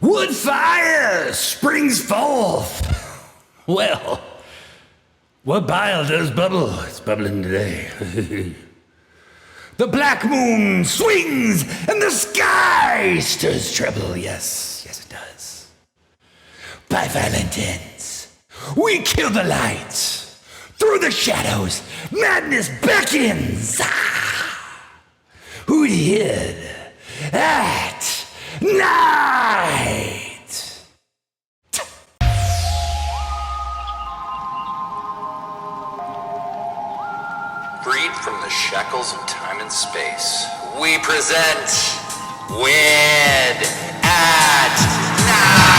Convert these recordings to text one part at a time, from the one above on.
Wood fire springs forth. Well, what bile does bubble? It's bubbling today. The black moon swings and the sky stirs treble. Yes, yes it does. By violent ends, we kill the lights. Through the shadows, madness beckons. Who'd hid at night? Freed from the shackles of time and space, we present Wed at Night!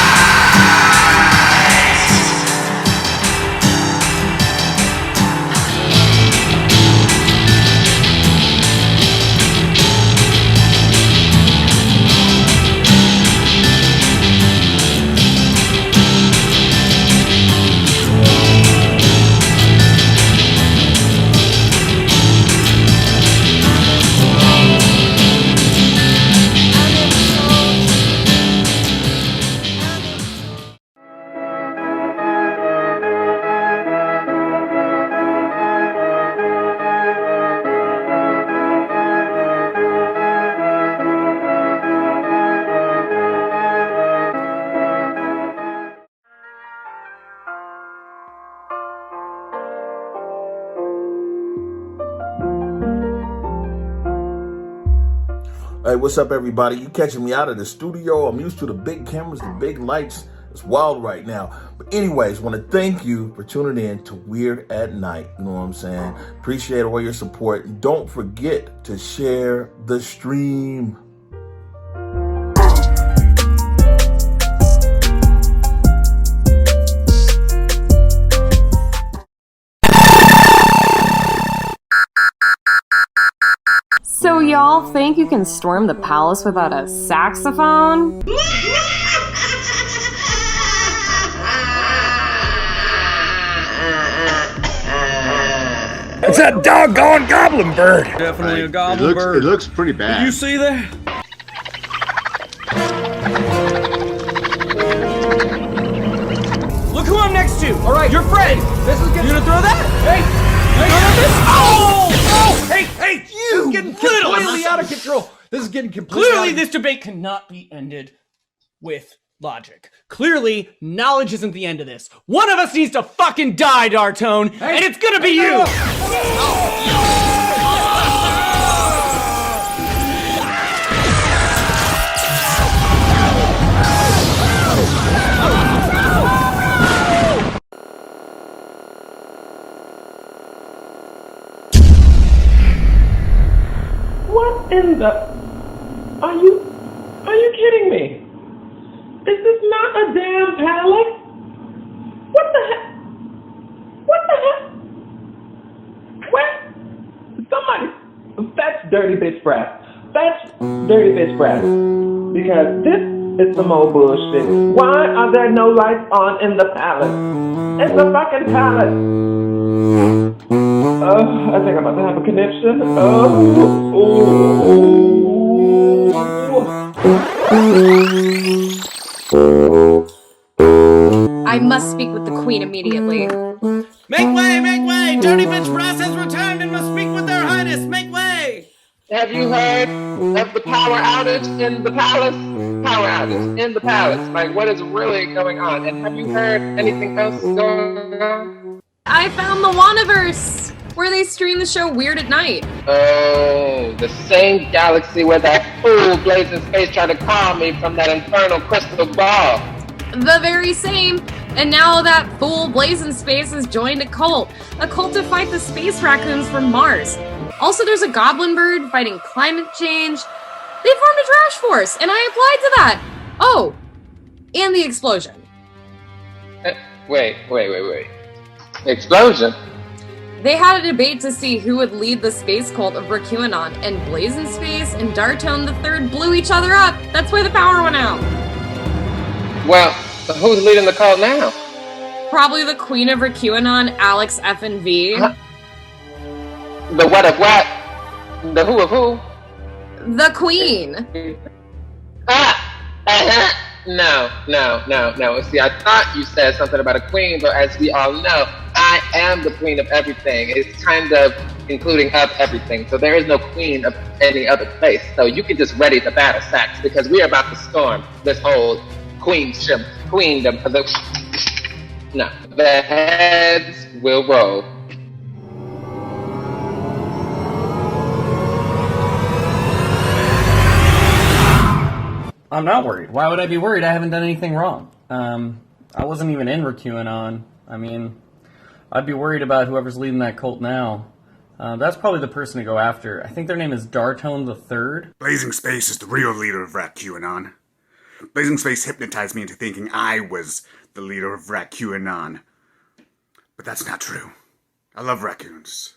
Hey, what's up, everybody? You catching me out of the studio. I'm used to the big cameras, the big lights. It's wild right now. But anyways, want to thank you for tuning in to Weird at Night. You know what I'm saying? Appreciate all your support. And don't forget to share the stream. So y'all think you can storm the palace without a saxophone? It's a doggone goblin bird. Definitely a goblin bird. It looks pretty bad. Did you see that? Look who I'm next to! Alright, your friend! This is good. You gonna throw that? Hey! Oh! Oh! Hey! Hey! You! This is getting completely out of control. This is getting completely Clearly, this debate cannot be ended with logic. Clearly, knowledge isn't the end of this. One of us needs to fucking die, Dartone, and it's gonna be you! What in the... Are you kidding me? This is not a damn palace. What the heck? What the heck? Where? Somebody... That's dirty bitch brass. That's dirty bitch brass. Because this is some old bullshit. Why are there no lights on in the palace? It's a fucking palace. I think I'm about to have a conniption. I must speak with the queen immediately. Make way! Make way! Dirty bitch brass has returned and must speak with their highness! Make way! Have you heard of the power outage in the palace? Power outage in the palace. Like, what is really going on? And have you heard anything else going on? I found the Wandaverse, where they stream the show Weird at Night. Oh, the same galaxy where that fool blazing space tried to call me from that infernal crystal ball. The very same. And now that fool Blazing Space has joined a cult to fight the space raccoons from Mars. Also, there's a goblin bird fighting climate change. They formed a trash force, and I applied to that. Oh, and the explosion. Wait. Explosion? They had a debate to see who would lead the space cult of QAnon, and Blazing Space and Dartone III blew each other up. That's why the power went out. Well, who's leading the cult now? Probably the queen of QAnon, Alex F&V. Huh? The what of what? The who of who? The queen. No. See, I thought you said something about a queen, but as we all know, I am the queen of everything. It's kind of including of everything. So there is no queen of any other place. So you can just ready the battle sacks because we are about to storm this whole queendom of the. No, the heads will roll. I'm not worried. Why would I be worried? I haven't done anything wrong. I wasn't even in QAnon. I mean, I'd be worried about whoever's leading that cult now. That's probably the person to go after. I think their name is Dartone III. Blazing Space is the real leader of Rat QAnon. Blazing Space hypnotized me into thinking I was the leader of Rat QAnon. But that's not true. I love raccoons.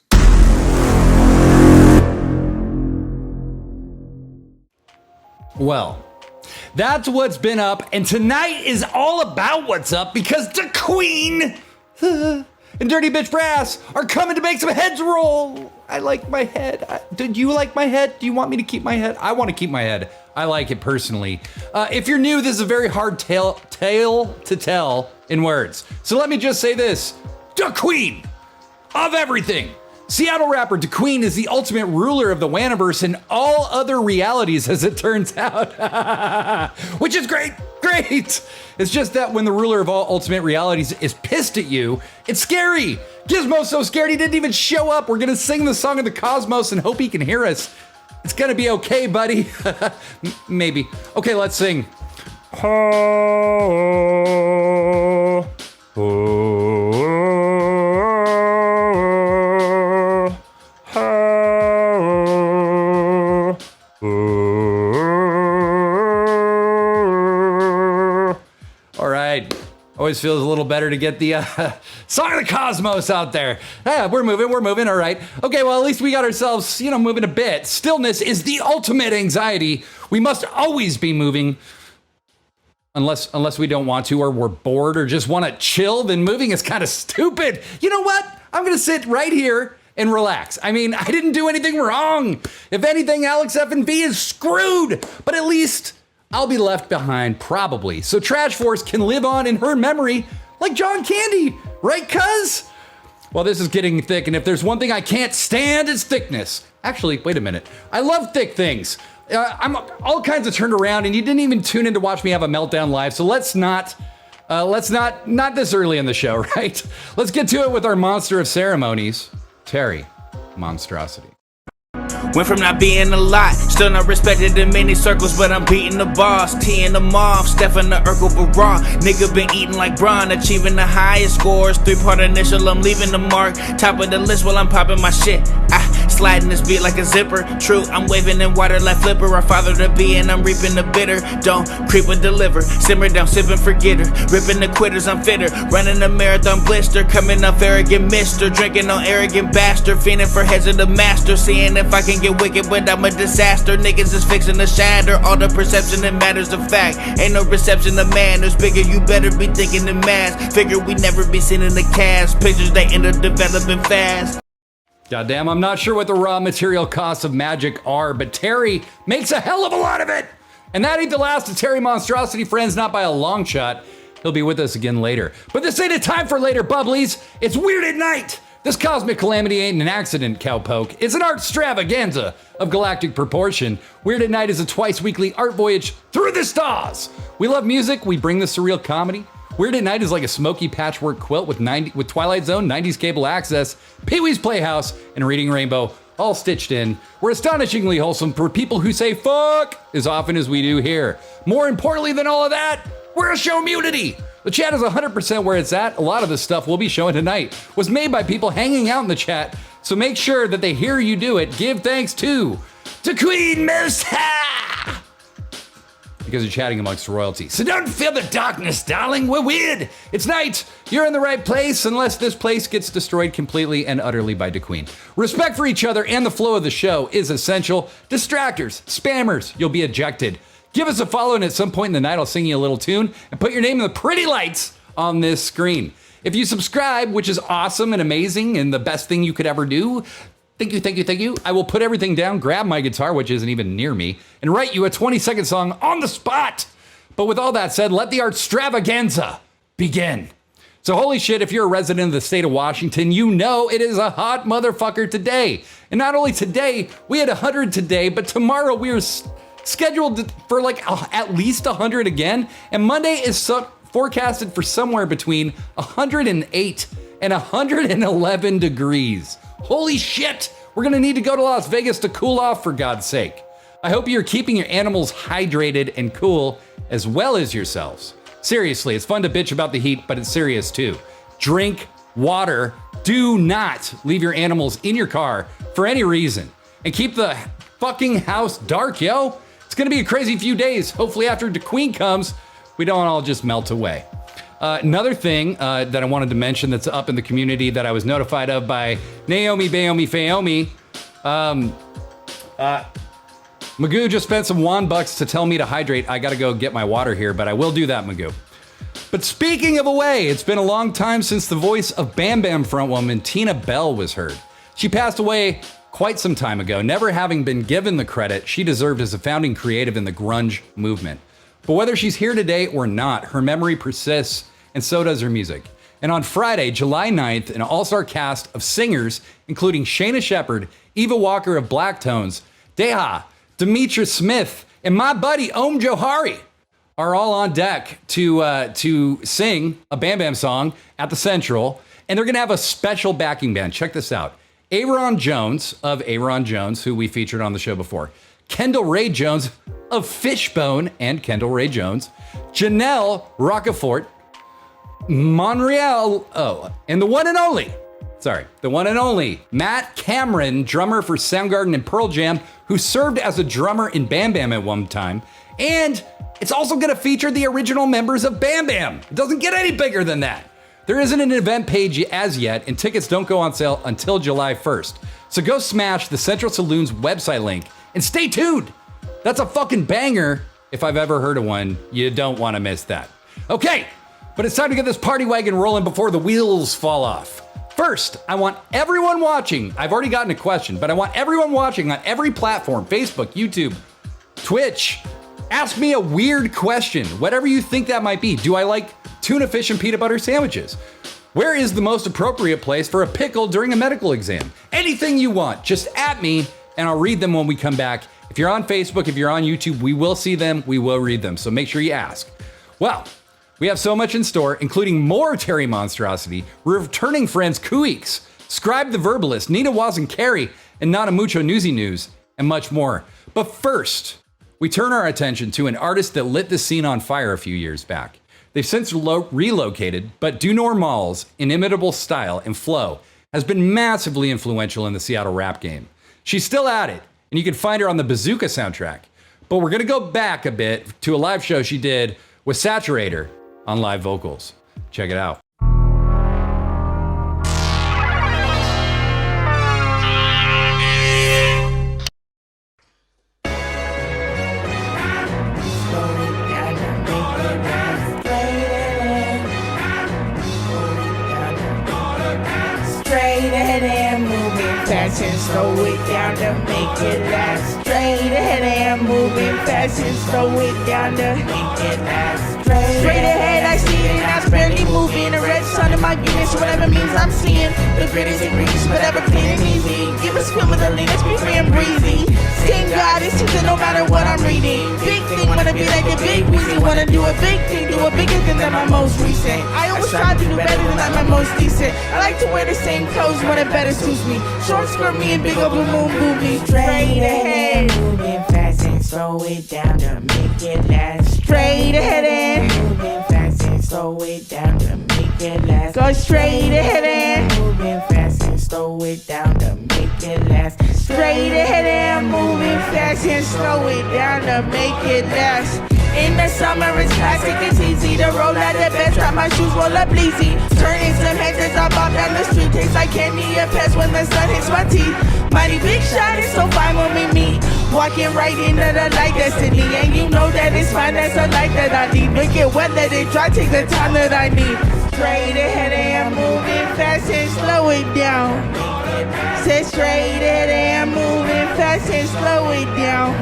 Well, that's what's been up, and tonight is all about what's up because the Queen and Dirty Bitch Brass are coming to make some heads roll. I like my head. Did you like my head? Do you want me to keep my head? I want to keep my head. I like it personally. If you're new, this is a very hard tale to tell in words. So let me just say this. The Queen of everything. Seattle rapper DeQueen is the ultimate ruler of the Waniverse and all other realities, as it turns out. Which is great. It's just that when the ruler of all ultimate realities is pissed at you, it's scary. Gizmo's so scared he didn't even show up. We're gonna sing the song of the cosmos and hope he can hear us. It's gonna be okay, buddy. Maybe. Okay, let's sing. Always feels a little better to get the song of the cosmos out there. Yeah, we're moving, all right. Okay, well, at least we got ourselves, moving a bit. Stillness is the ultimate anxiety. We must always be moving. Unless we don't want to, or we're bored, or just want to chill, then moving is kind of stupid. You know what? I'm going to sit right here and relax. I mean, I didn't do anything wrong. If anything, Alex F&V is screwed. But at least I'll be left behind, probably. So Trash Force can live on in her memory like John Candy. Right, cuz? Well, this is getting thick, and if there's one thing I can't stand, it's thickness. Actually, wait a minute. I love thick things. I'm all kinds of turned around, and you didn't even tune in to watch me have a meltdown live, so let's not this early in the show, right? Let's get to it with our monster of ceremonies, Terry Monstrosity. Went from not being a lot, still not respected in many circles, but I'm beating the boss, teeing them off, Stefan the Urkel Barra. Nigga been eating like Braun, achieving the highest scores. 3-part initial, I'm leaving the mark. Top of the list while I'm popping my shit. Sliding this beat like a zipper. True, I'm waving in water like Flipper. Our father to be, and I'm reaping the bitter. Don't creep or deliver. Simmer down, sip and forget her. Ripping the quitters, I'm fitter. Running a marathon blister. Coming up arrogant mister. Drinking on arrogant bastard. Fiending for heads of the master. Seeing if I can get wicked, but I'm a disaster. Niggas is fixing to shatter all the perception and matters of fact. Ain't no reception of manners. Bigger, you better be thinking in mass. Figure we never be seen in the cast. Pictures they end up developing fast. Goddamn, I'm not sure what the raw material costs of magic are, but Terry makes a hell of a lot of it. And that ain't the last of Terry Monstrosity, friends, not by a long shot. He'll be with us again later. But this ain't a time for later, bubblies. It's Weird at Night. This cosmic calamity ain't an accident, cowpoke. It's an art extravaganza of galactic proportion. Weird at Night is a twice-weekly art voyage through the stars. We love music. We bring the surreal comedy. Weird at Night is like a smoky patchwork quilt with Twilight Zone, 90s cable access, Pee-wee's Playhouse, and Reading Rainbow, all stitched in. We're astonishingly wholesome for people who say fuck as often as we do here. More importantly than all of that, we're a showmunity. The chat is 100% where it's at. A lot of the stuff we'll be showing tonight was made by people hanging out in the chat, so make sure that they hear you do it. Give thanks to Queen Mersa! Because you're chatting amongst royalty. So don't feel the darkness, darling. We're weird. It's night. You're in the right place, unless this place gets destroyed completely and utterly by DeQueen. Respect for each other and the flow of the show is essential. Distractors, spammers, you'll be ejected. Give us a follow, and at some point in the night, I'll sing you a little tune and put your name in the pretty lights on this screen. If you subscribe, which is awesome and amazing and the best thing you could ever do, thank you. I will put everything down, grab my guitar, which isn't even near me, and write you a 20-second song on the spot. But with all that said, let the artstravaganza begin. So holy shit, if you're a resident of the state of Washington, you know it is a hot motherfucker today. And not only today, we had 100 today, but tomorrow we are scheduled for like at least 100 again. And Monday is forecasted for somewhere between 108 and 111 degrees. Holy shit, we're gonna need to go to Las Vegas to cool off, for God's sake. I hope you're keeping your animals hydrated and cool as well as yourselves. Seriously, it's fun to bitch about the heat, but it's serious too. Drink water. Do not leave your animals in your car for any reason. And keep the fucking house dark, yo. It's gonna be a crazy few days. Hopefully after the Queen comes, we don't all just melt away. Another thing that I wanted to mention that's up in the community that I was notified of by Naomi Baomi Faomi. Magoo just spent some $1 to tell me to hydrate. I gotta go get my water here, but I will do that, Magoo. But speaking of away, it's been a long time since the voice of Bam Bam frontwoman Tina Bell was heard. She passed away quite some time ago, never having been given the credit she deserved as a founding creative in the grunge movement. But whether she's here today or not, her memory persists, and so does her music. And on Friday, July 9th, an all-star cast of singers, including Shayna Shepherd, Eva Walker of Blacktones, Deha, Demetra Smith, and my buddy Om Johari, are all on deck to sing a Bam Bam song at the Central. And they're gonna have a special backing band. Check this out. Aaron Jones of Aaron Jones, who we featured on the show before. Kendall Ray Jones of Fishbone and Kendall Ray Jones. Janelle Rockefort, Monreal, and the one and only Matt Cameron, drummer for Soundgarden and Pearl Jam, who served as a drummer in Bam Bam at one time. And it's also gonna feature the original members of Bam Bam. It doesn't get any bigger than that. There isn't an event page as yet, and tickets don't go on sale until July 1st. So go smash the Central Saloon's website link and stay tuned. That's a fucking banger. If I've ever heard of one, you don't wanna miss that. Okay, but it's time to get this party wagon rolling before the wheels fall off. First, I want everyone watching, I've already gotten a question, but I want everyone watching on every platform, Facebook, YouTube, Twitch, ask me a weird question, whatever you think that might be. Do I like tuna fish and peanut butter sandwiches? Where is the most appropriate place for a pickle during a medical exam? Anything you want, just at me, and I'll read them when we come back. If you're on Facebook, if you're on YouTube, we will see them, we will read them, so make sure you ask. Well, we have so much in store, including more Terry Monstrosity, returning friends Kuiks, Scribe the Verbalist, Nina Wazen Carey, and Nana Mucho Newsy News, and much more. But first, we turn our attention to an artist that lit the scene on fire a few years back. They've since relocated, but Do Normal's inimitable style and flow has been massively influential in the Seattle rap game. She's still at it, and you can find her on the Bazooka soundtrack. But we're gonna go back a bit to a live show she did with Saturator on live vocals. Check it out. Straight ahead and moving fast and slow it down to make it last. Straight ahead and moving fast and slow it down to make it last. Straight ahead, I see it and I was barely moving. The red sun in my Guinness, whatever means I'm seeing. The greatest ingredients, whatever clean and easy. Give us feel with the lean, let's be free and breezy. Thank God, it's teaching no matter what I'm reading. Big thing, wanna be like a big weezy. Wanna do a big thing, do a bigger thing than my most recent. I always try to do better than I'm my most decent. I like to wear the same clothes when it better suits me. Short skirt me and big old blue moon boobies. Straight ahead, moving fast and slow it down to make it last. Straight ahead and moving fast and slow it down to make it last. Go straight ahead and moving fast and slow it down to make it last. Straight ahead and moving fast and slow it down to make it last. In the summer it's classic, it's easy to roll out the bed, drop my shoes, roll up easy. Turning some heads as I bob down the street, tastes like candy and pets when the sun hits my teeth. Mighty big shot, it's so fine when we meet. Walking right into the light destiny, and you know that it's fine, that's the light that I need. Make it wet, let it dry, take the time that I need. Straight ahead and moving fast and slow it down. Say straight ahead and moving fast and slow it down.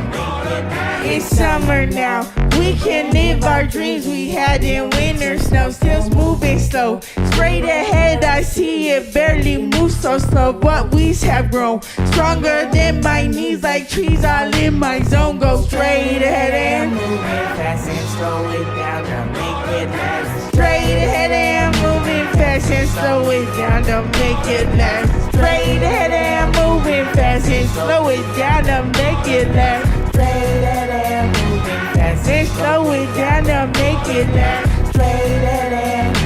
It's summer now. We can live our dreams we had in winter snow. Still moving slow. Straight ahead, I see it barely move so slow. But we have grown stronger than my knees, like trees all in my zone. Go straight ahead and moving fast and slow it down to make it last. Straight ahead and moving fast and slow it down to make it last. Straight ahead and moving fast and slow it down to make it last. Straight ahead and moving fast and slow it down to make it last. Straight ahead and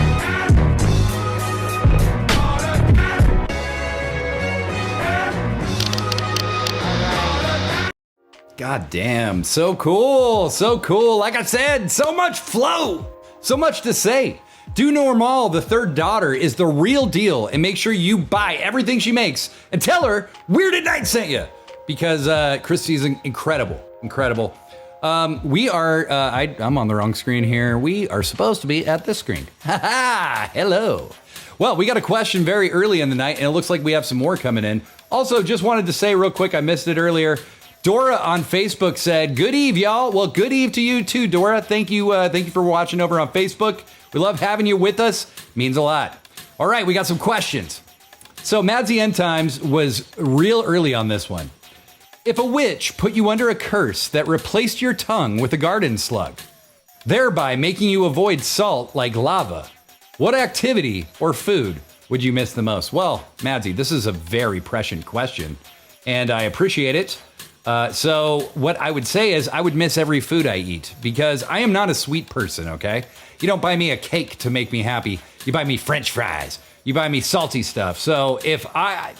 God damn, so cool, so cool. Like I said, so much flow, so much to say. Do Normal, the third daughter, is the real deal, and make sure you buy everything she makes and tell her Weird at Night sent you, because Christy's incredible, incredible. We are, I'm on the wrong screen here. We are supposed to be at this screen. Ha hello. Well, we got a question very early in the night, and it looks like we have some more coming in. Also, just wanted to say real quick, I missed it earlier. Dora on Facebook said, "Good eve, y'all." Well, good eve to you too, Dora. Thank you for watching over on Facebook. We love having you with us. Means a lot. All right, we got some questions. So Madsy End Times was real early on this one. If a witch put you under a curse that replaced your tongue with a garden slug, thereby making you avoid salt like lava, what activity or food would you miss the most? Well, Madsy, this is a very prescient question, and I appreciate it. So what I would say is I would miss every food I eat, because I am not a sweet person, okay? You don't buy me a cake to make me happy. You buy me French fries. You buy me salty stuff. So if I'm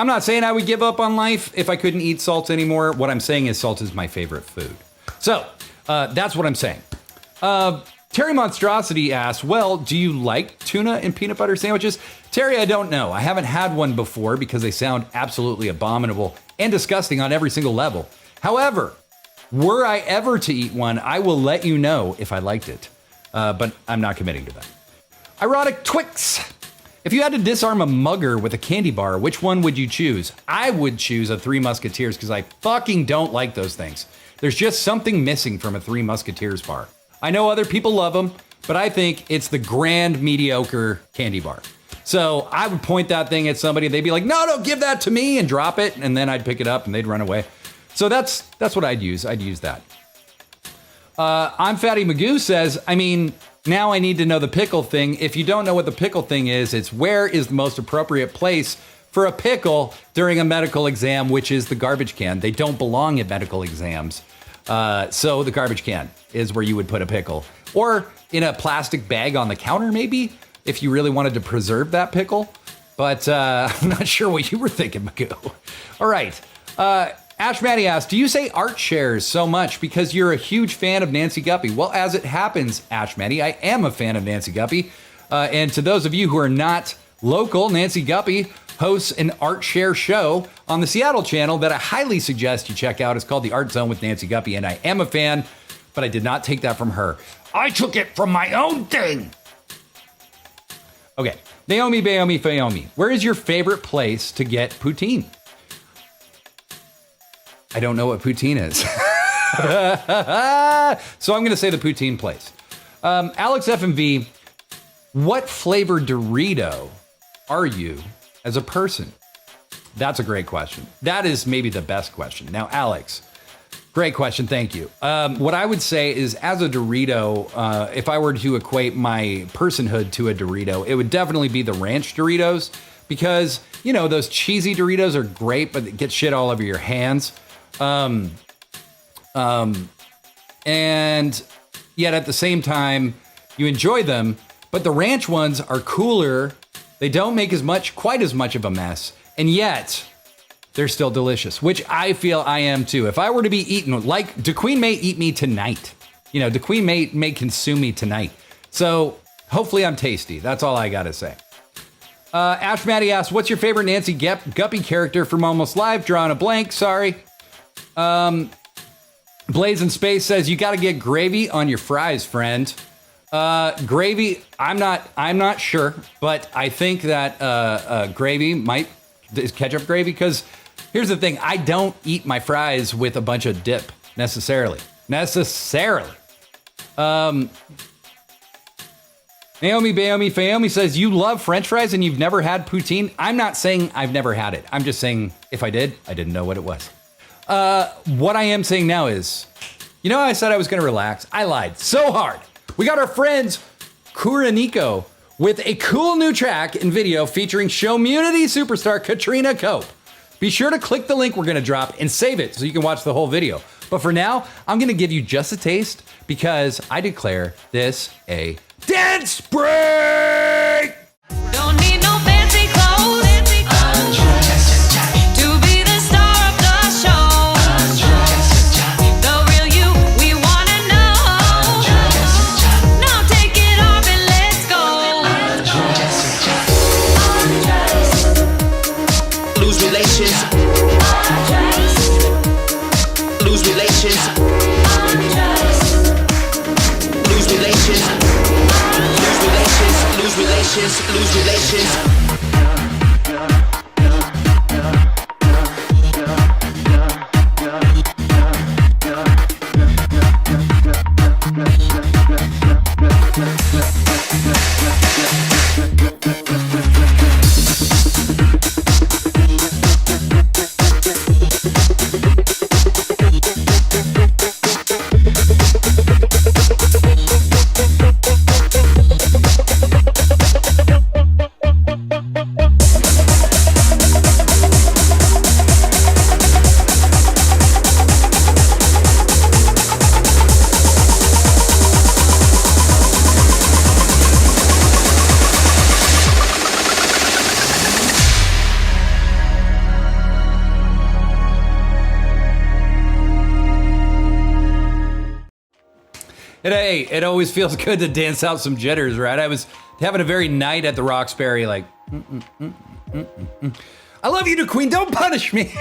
not saying I would give up on life if I couldn't eat salt anymore. What I'm saying is salt is my favorite food. So that's what I'm saying. Terry Monstrosity asks, well, do you like tuna and peanut butter sandwiches? Terry, I don't know. I haven't had one before because they sound absolutely abominable and disgusting on every single level. However, were I ever to eat one, I will let you know if I liked it. But I'm not committing to that. Erotic Twix. If you had to disarm a mugger with a candy bar, which one would you choose? I would choose a Three Musketeers because I fucking don't like those things. There's just something missing from a Three Musketeers bar. I know other people love them, but I think it's the grand mediocre candy bar. So I would point that thing at somebody, they'd be like, no, give that to me, and drop it, and then I'd pick it up and they'd run away. So that's what I'd use. I'd use that. I'm Fatty Magoo says, I mean, now I need to know the pickle thing. If you don't know what the pickle thing is, it's where is the most appropriate place for a pickle during a medical exam, which is the garbage can. They don't belong at medical exams. So the garbage can is where you would put a pickle. Or in a plastic bag on the counter, maybe, if you really wanted to preserve that pickle. But I'm not sure what you were thinking, Magoo. All right. Ash Matty asks, do you say art shares so much because you're a huge fan of Nancy Guppy? Well, as it happens, Ash Matty, I am a fan of Nancy Guppy. And to those of you who are not local, Nancy Guppy hosts an art share show on the Seattle channel that I highly suggest you check out. It's called The Art Zone with Nancy Guppy, and I am a fan, but I did not take that from her. I took it from my own thing. Okay, Naomi, Baomi, Fayomi, where is your favorite place to get poutine? I don't know what poutine is. So I'm going to say the poutine place. Alex FMV, what flavor Dorito are you as a person? That's a great question. That is maybe the best question. Now, Alex, great question. Thank you. What I would say is, as a Dorito, if I were to equate my personhood to a Dorito, it would definitely be the ranch Doritos, because, you know, those cheesy Doritos are great, but it gets shit all over your hands. And yet at the same time, you enjoy them, but the ranch ones are cooler. They don't make quite as much of a mess, and yet they're still delicious, which I feel I am too. If I were to be eaten, like DeQueen may eat me tonight, you know, DeQueen may consume me tonight. So hopefully I'm tasty. That's all I gotta say. Ash Matty asks, what's your favorite Nancy Guppy character from Almost Live? Drawing a blank, sorry. Blaze in Space says, you got to get gravy on your fries, friend. Gravy, I'm not sure, but I think that gravy is ketchup gravy, because here's the thing, I don't eat my fries with a bunch of dip. necessarily. Naomi Baomi Fayomi says, you love French fries and you've never had poutine? I'm not saying I've never had it. I'm just saying if I did, I didn't know what it was. What I am saying now is, you know, I said I was going to relax. I lied so hard. We got our friends Kuraniko with a cool new track and video featuring Showmunity superstar Katrina Cope. Be sure to click the link we're going to drop and save it so you can watch the whole video. But for now, I'm going to give you just a taste because I declare this a dance break! Don't need no fancy clothes to be the star of the show. The real you, we wanna know. Now take it off and let's go. Lose relations. Lose relations. Lose relations. Lose relations. Lose relations. Hey, it always feels good to dance out some jitters, right? I was having a very night at the Roxbury, like, I love you, Queen. Don't punish me.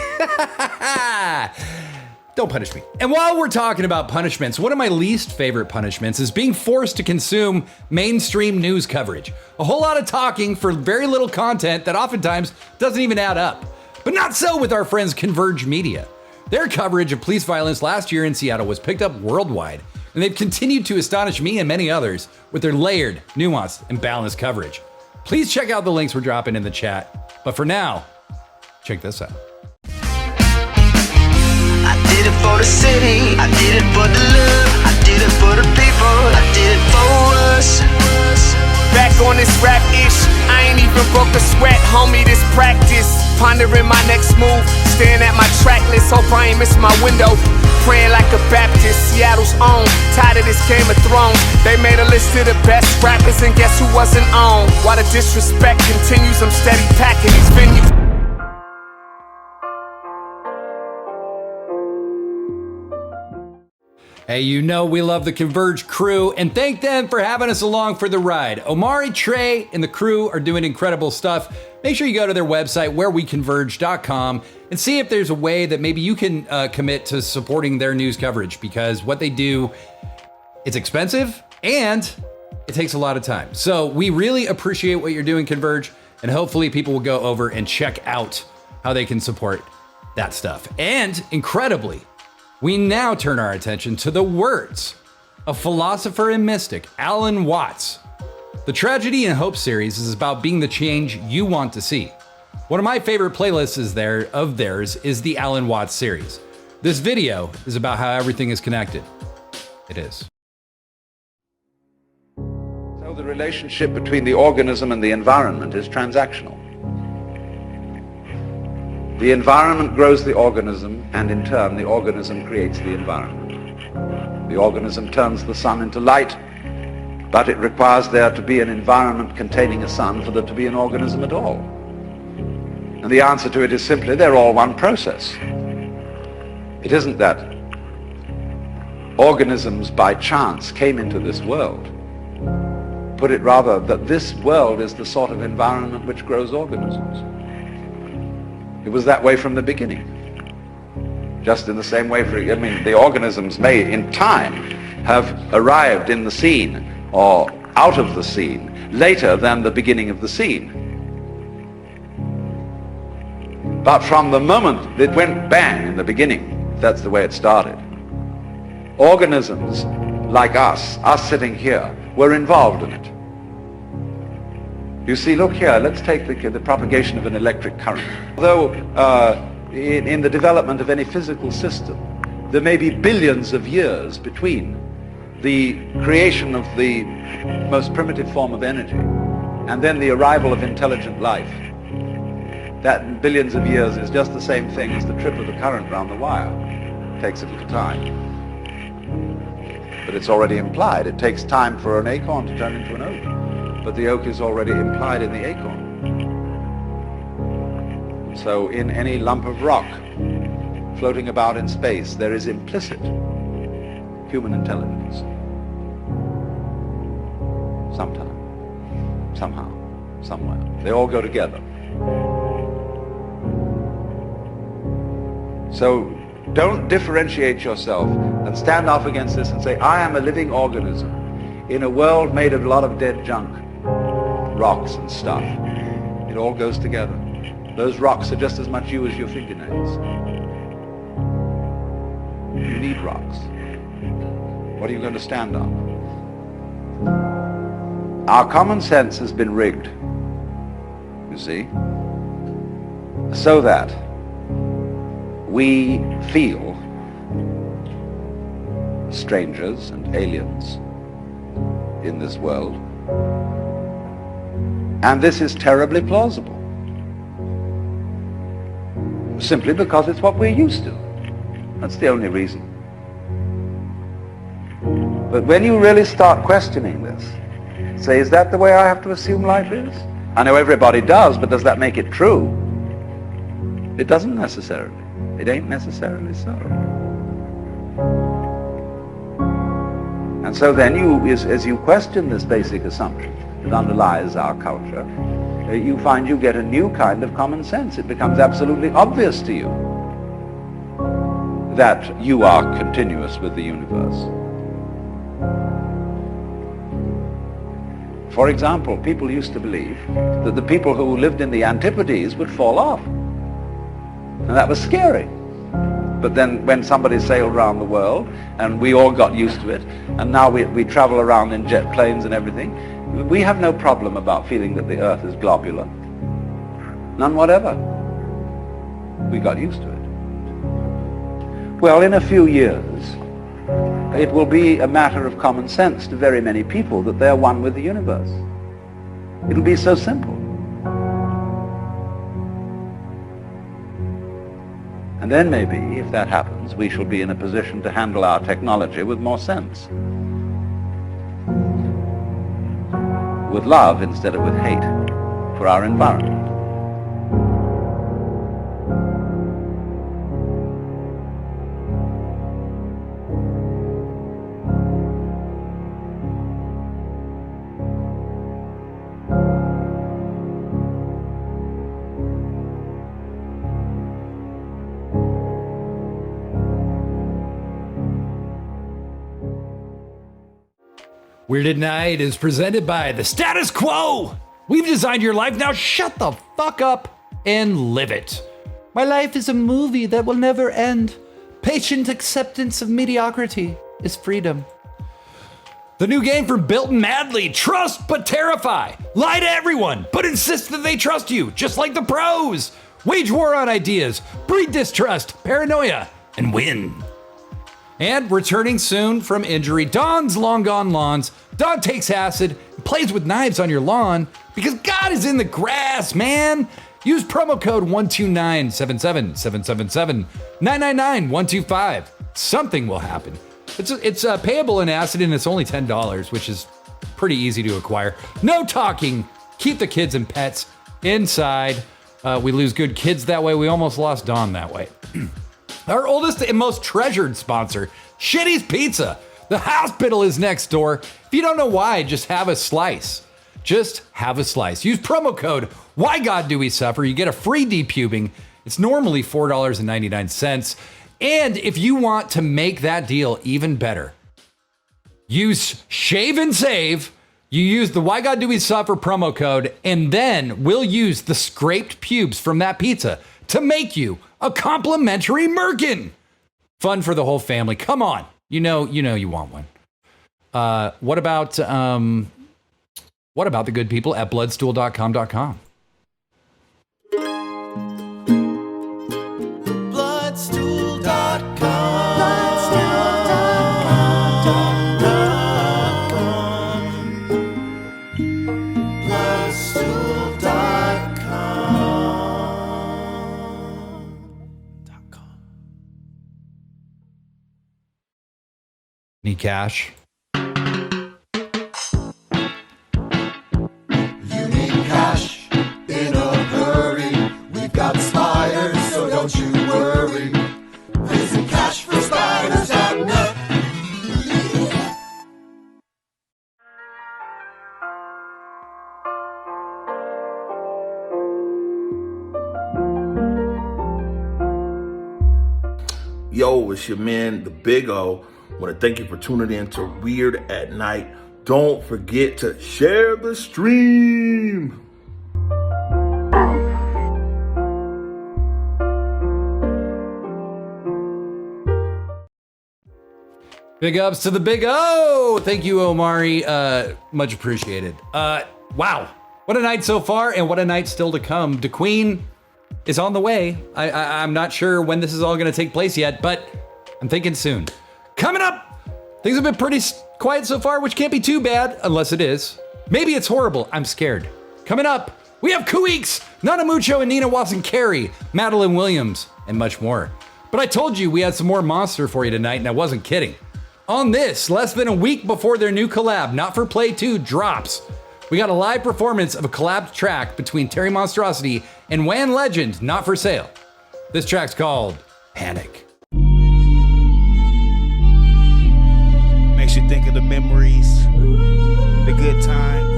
Don't punish me. And while we're talking about punishments, one of my least favorite punishments is being forced to consume mainstream news coverage. A whole lot of talking for very little content that oftentimes doesn't even add up. But not so with our friends Converge Media. Their coverage of police violence last year in Seattle was picked up worldwide, and they've continued to astonish me and many others with their layered, nuanced, and balanced coverage. Please check out the links we're dropping in the chat. But for now, check this out. I did it for the city, I did it for the love, I did it for the people, I did it for us. Back on this rap ish, I ain't even broke a sweat, homie, this practice. Pondering my next move, staring at my track list, hope I ain't missing my window. Praying like a Baptist, Seattle's own. Tired of this Game of Thrones. They made a list of the best rappers, and guess who wasn't on? While the disrespect continues, I'm steady packing these venues. Hey, you know we love the Converge crew and thank them for having us along for the ride. Omari, Trey, and the crew are doing incredible stuff. Make sure you go to their website, whereweconverge.com, and see if there's a way that maybe you can commit to supporting their news coverage, because what they do, it's expensive and it takes a lot of time. So we really appreciate what you're doing, Converge, and hopefully people will go over and check out how they can support that stuff. And incredibly, we now turn our attention to the words of philosopher and mystic Alan Watts. The Tragedy and Hope series is about being the change you want to see. One of my favorite playlists of theirs is the Alan Watts series. This video is about how everything is connected. It is. So the relationship between the organism and the environment is transactional. The environment grows the organism, and in turn the organism creates the environment. The organism turns the sun into light, but it requires there to be an environment containing a sun for there to be an organism at all. And the answer to it is simply they're all one process. It isn't that organisms by chance came into this world. Put it rather that this world is the sort of environment which grows organisms. It was that way from the beginning. Just in the same way, the organisms may in time have arrived in the scene or out of the scene later than the beginning of the scene. But from the moment it went bang in the beginning, that's the way it started. organisms like us sitting here, were involved in it. You see, look here, let's take the propagation of an electric current. Although in the development of any physical system, there may be billions of years between the creation of the most primitive form of energy and then the arrival of intelligent life. That billions of years is just the same thing as the trip of the current round the wire. It takes a little time. But it's already implied. It takes time for an acorn to turn into an oak. But the oak is already implied in the acorn. So in any lump of rock floating about in space, there is implicit human intelligence. Sometime, somehow, somewhere. They all go together. So don't differentiate yourself and stand off against this and say, I am a living organism in a world made of a lot of dead junk, rocks and stuff. It all goes together. Those rocks are just as much you as your fingernails. You need rocks. What are you going to stand on? Our common sense has been rigged, you see, so that we feel strangers and aliens in this world. And this is terribly plausible. Simply because it's what we're used to. That's the only reason. But when you really start questioning this, say, is that the way I have to assume life is? I know everybody does, but does that make it true? It doesn't necessarily. It ain't necessarily so. And so then as you question this basic assumption that underlies our culture, you find you get a new kind of common sense. It becomes absolutely obvious to you that you are continuous with the universe. For example, people used to believe that the people who lived in the Antipodes would fall off. And that was scary. But then when somebody sailed around the world, and we all got used to it, and now we travel around in jet planes and everything, we have no problem about feeling that the earth is globular. None whatever. We got used to it. Well, in a few years, it will be a matter of common sense to very many people that they're one with the universe. It'll be so simple. And then maybe, if that happens, we shall be in a position to handle our technology with more sense. With love instead of with hate for our environment. Weird at Night is presented by The Status Quo. We've designed your life, now shut the fuck up and live it. My life is a movie that will never end. Patient acceptance of mediocrity is freedom. The new game from Built and Madly, Trust but Terrify. Lie to everyone, but insist that they trust you, just like the pros. Wage war on ideas, breed distrust, paranoia, and win. And returning soon from injury, Don's Long Gone Lawns. Don takes acid and plays with knives on your lawn because God is in the grass, man. Use promo code 129-777-777-999-125. Something will happen. It's payable in acid and it's only $10, which is pretty easy to acquire. No talking. Keep the kids and pets inside. We lose good kids that way. We almost lost Don that way. Our oldest and most treasured sponsor, Shitty's Pizza. The hospital is next door. If you don't know why, just have a slice. Just have a slice. Use promo code Why God Do We Suffer. You get a free depubing. It's normally $4.99. And if you want to make that deal even better, use Shave and Save. You use the Why God Do We Suffer promo code, and then we'll use the scraped pubes from that pizza to make you a complimentary merkin. Fun for the whole family. Come on. You know you want one. What about the good people at bloodstool.com.com? Need cash? You need cash in a hurry. We've got spiders, so don't you worry. Visit cashforspiders.net. Yo, it's your man, the Big O. I want to thank you for tuning in to Weird at Night. Don't forget to share the stream. Big ups to the Big O. Thank you, Omari. Much appreciated. Wow. What a night so far, and what a night still to come. DeQueen is on the way. I'm not sure when this is all going to take place yet, but I'm thinking soon. Coming up, things have been pretty quiet so far, which can't be too bad, unless it is. Maybe it's horrible. I'm scared. Coming up, we have Kuweeks, Nana Mucho, and Nina Watson-Carey, Madeline Williams, and much more. But I told you we had some more Monster for you tonight, and I wasn't kidding. On this, less than a week before their new collab, Not For Play 2, drops, we got a live performance of a collab track between Terry Monstrosity and Wan Legend, Not For Sale. This track's called Panic. Makes you think of the memories, the good times,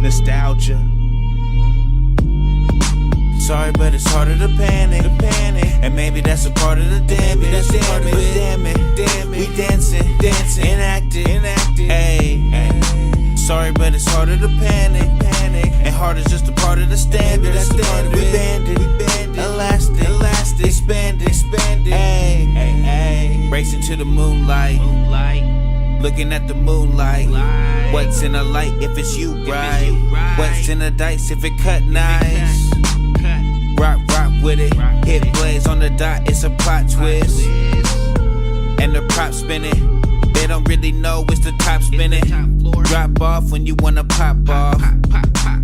nostalgia. Sorry, but it's harder to panic, and maybe that's a part of the damage. Damn it, we dancing, and acting, ayy. Sorry, but it's harder to panic, and hard is just a part of the standard. We banded, elastic, expanded, ayy. Racing to the moonlight, looking at the moonlight. What's in the light if it's you, right? What's in the dice if it cut nice? Rock with it, hit blaze on the dot, it's a plot twist. And the prop spinning, they don't really know it's the top spinning. Drop off when you wanna pop off.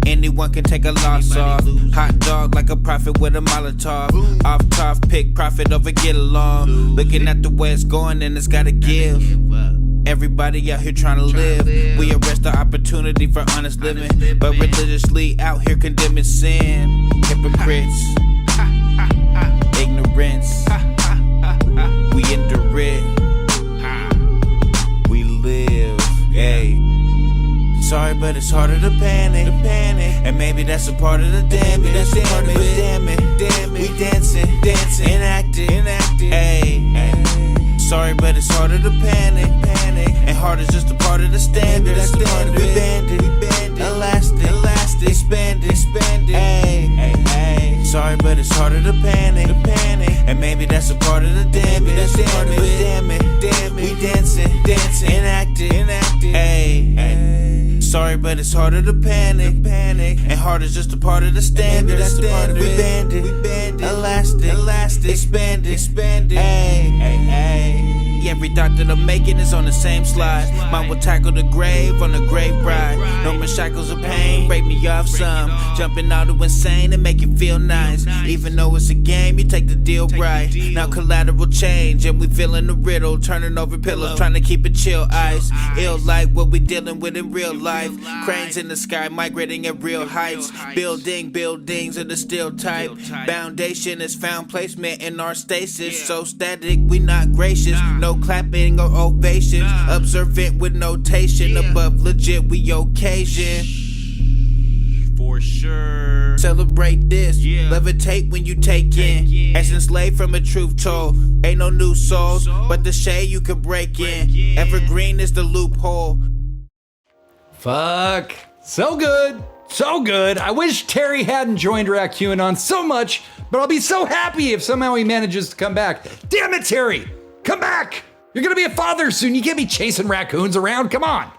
Anyone can take a loss off. Hot dog like a prophet with a Molotov. Off top, pick profit over get along. Looking at the way it's going and it's gotta give. Everybody out here trying to live. We arrest the opportunity for honest living, but religiously out here condemning sin. Hypocrites, ignorance. We endure it. We live. Hey. Sorry, but it's harder to panic, and maybe that's a part of the damage. Damn it, we dancing, and acting, ayy. Sorry, but it's harder to panic, and hard is just a part of the standard. We banded, elastic, expanded, ayy. Sorry, but it's harder to panic, and maybe that's a part of the damage. Damn it, we dancing, and acting, ayy. Sorry, but it's harder to panic, and hard is just a part of the standard. We banded, elastic, expanded, ayy. Every thought that I'm making is on the same slide. Mine will tackle the grave on the grave ride. No more shackles of pain, break me off some. Jumping out of insane and make it feel nice. Even though it's a game, you take the deal right. Now collateral change and we feeling the riddle. Turning over pillows, trying to keep it chill ice. Ill like what we dealing with in real life. Cranes in the sky, migrating at real heights. Buildings of the steel type. Foundation is found placement in our stasis. So static, we not gracious. No clapping or ovation. Observant with notation. Above legit, we occasion. For sure. Celebrate this. Levitate when you take in. Essence laid from a truth told. Ain't no new souls, but the shade you could break in. Evergreen is the loophole. Fuck. So good. So good. I wish Terry hadn't joined Rack QAnon so much, but I'll be so happy if somehow he manages to come back. Damn it, Terry! Come back! You're gonna be a father soon. You can't be chasing raccoons around. Come on.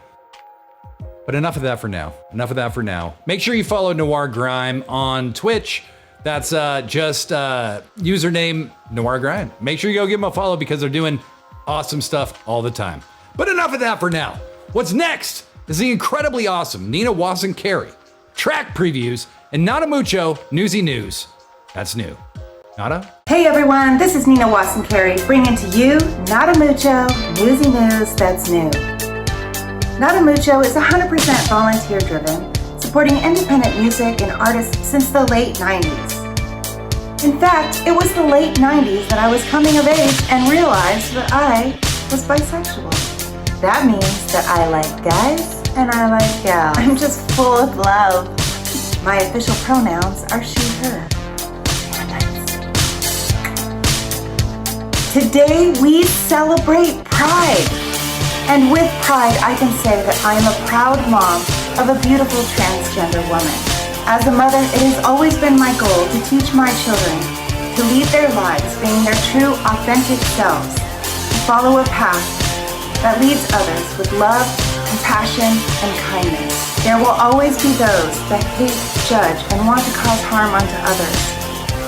But enough of that for now. Enough of that for now. Make sure you follow Noir Grime on Twitch. That's just username Noir Grime. Make sure you go give them a follow because they're doing awesome stuff all the time. But enough of that for now. What's next is the incredibly awesome Nina Wasson-Carey track previews and Nada Mucho Newsy News. That's new. Nada? Hey everyone, this is Nina Wasson-Carey bringing to you Nada Mucho Newsy News That's New. Nada Mucho is 100% volunteer driven, supporting independent music and artists since the late 90s. In fact, it was the late 90s that I was coming of age and realized that I was bisexual. That means that I like guys and I like gals. I'm just full of love. My official pronouns are she, her. Today we celebrate Pride. And with pride, I can say that I am a proud mom of a beautiful transgender woman. As a mother, it has always been my goal to teach my children to lead their lives being their true, authentic selves, to follow a path that leads others with love, compassion, and kindness. There will always be those that hate, judge, and want to cause harm unto others.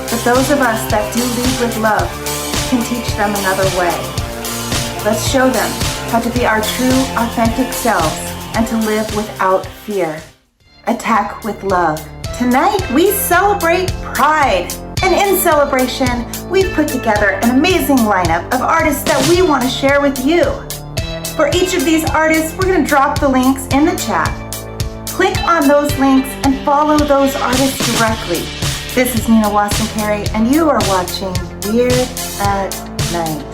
But those of us that do lead with love can teach them another way. Let's show them how to be our true, authentic selves and to live without fear. Attack with love. Tonight, we celebrate Pride. And in celebration, we've put together an amazing lineup of artists that we want to share with you. For each of these artists, we're going to drop the links in the chat. Click on those links and follow those artists directly. This is Nina Wasson-Carey, and you are watching Weird at Night.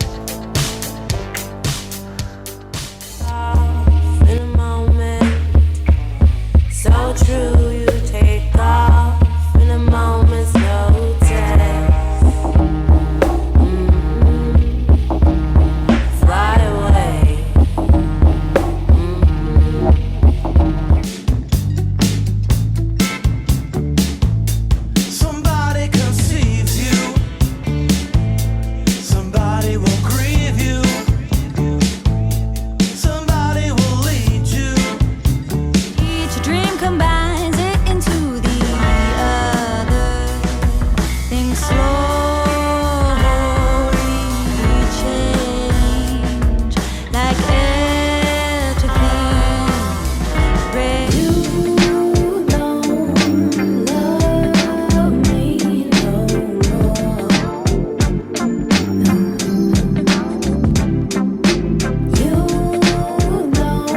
So true, you take off in a moment's notice. Fly away. Somebody conceives you. Somebody will grieve you. Somebody will lead you. Each dream combines it into the other. Things slowly change, like air to thin rain. You don't love me no more. You don't love.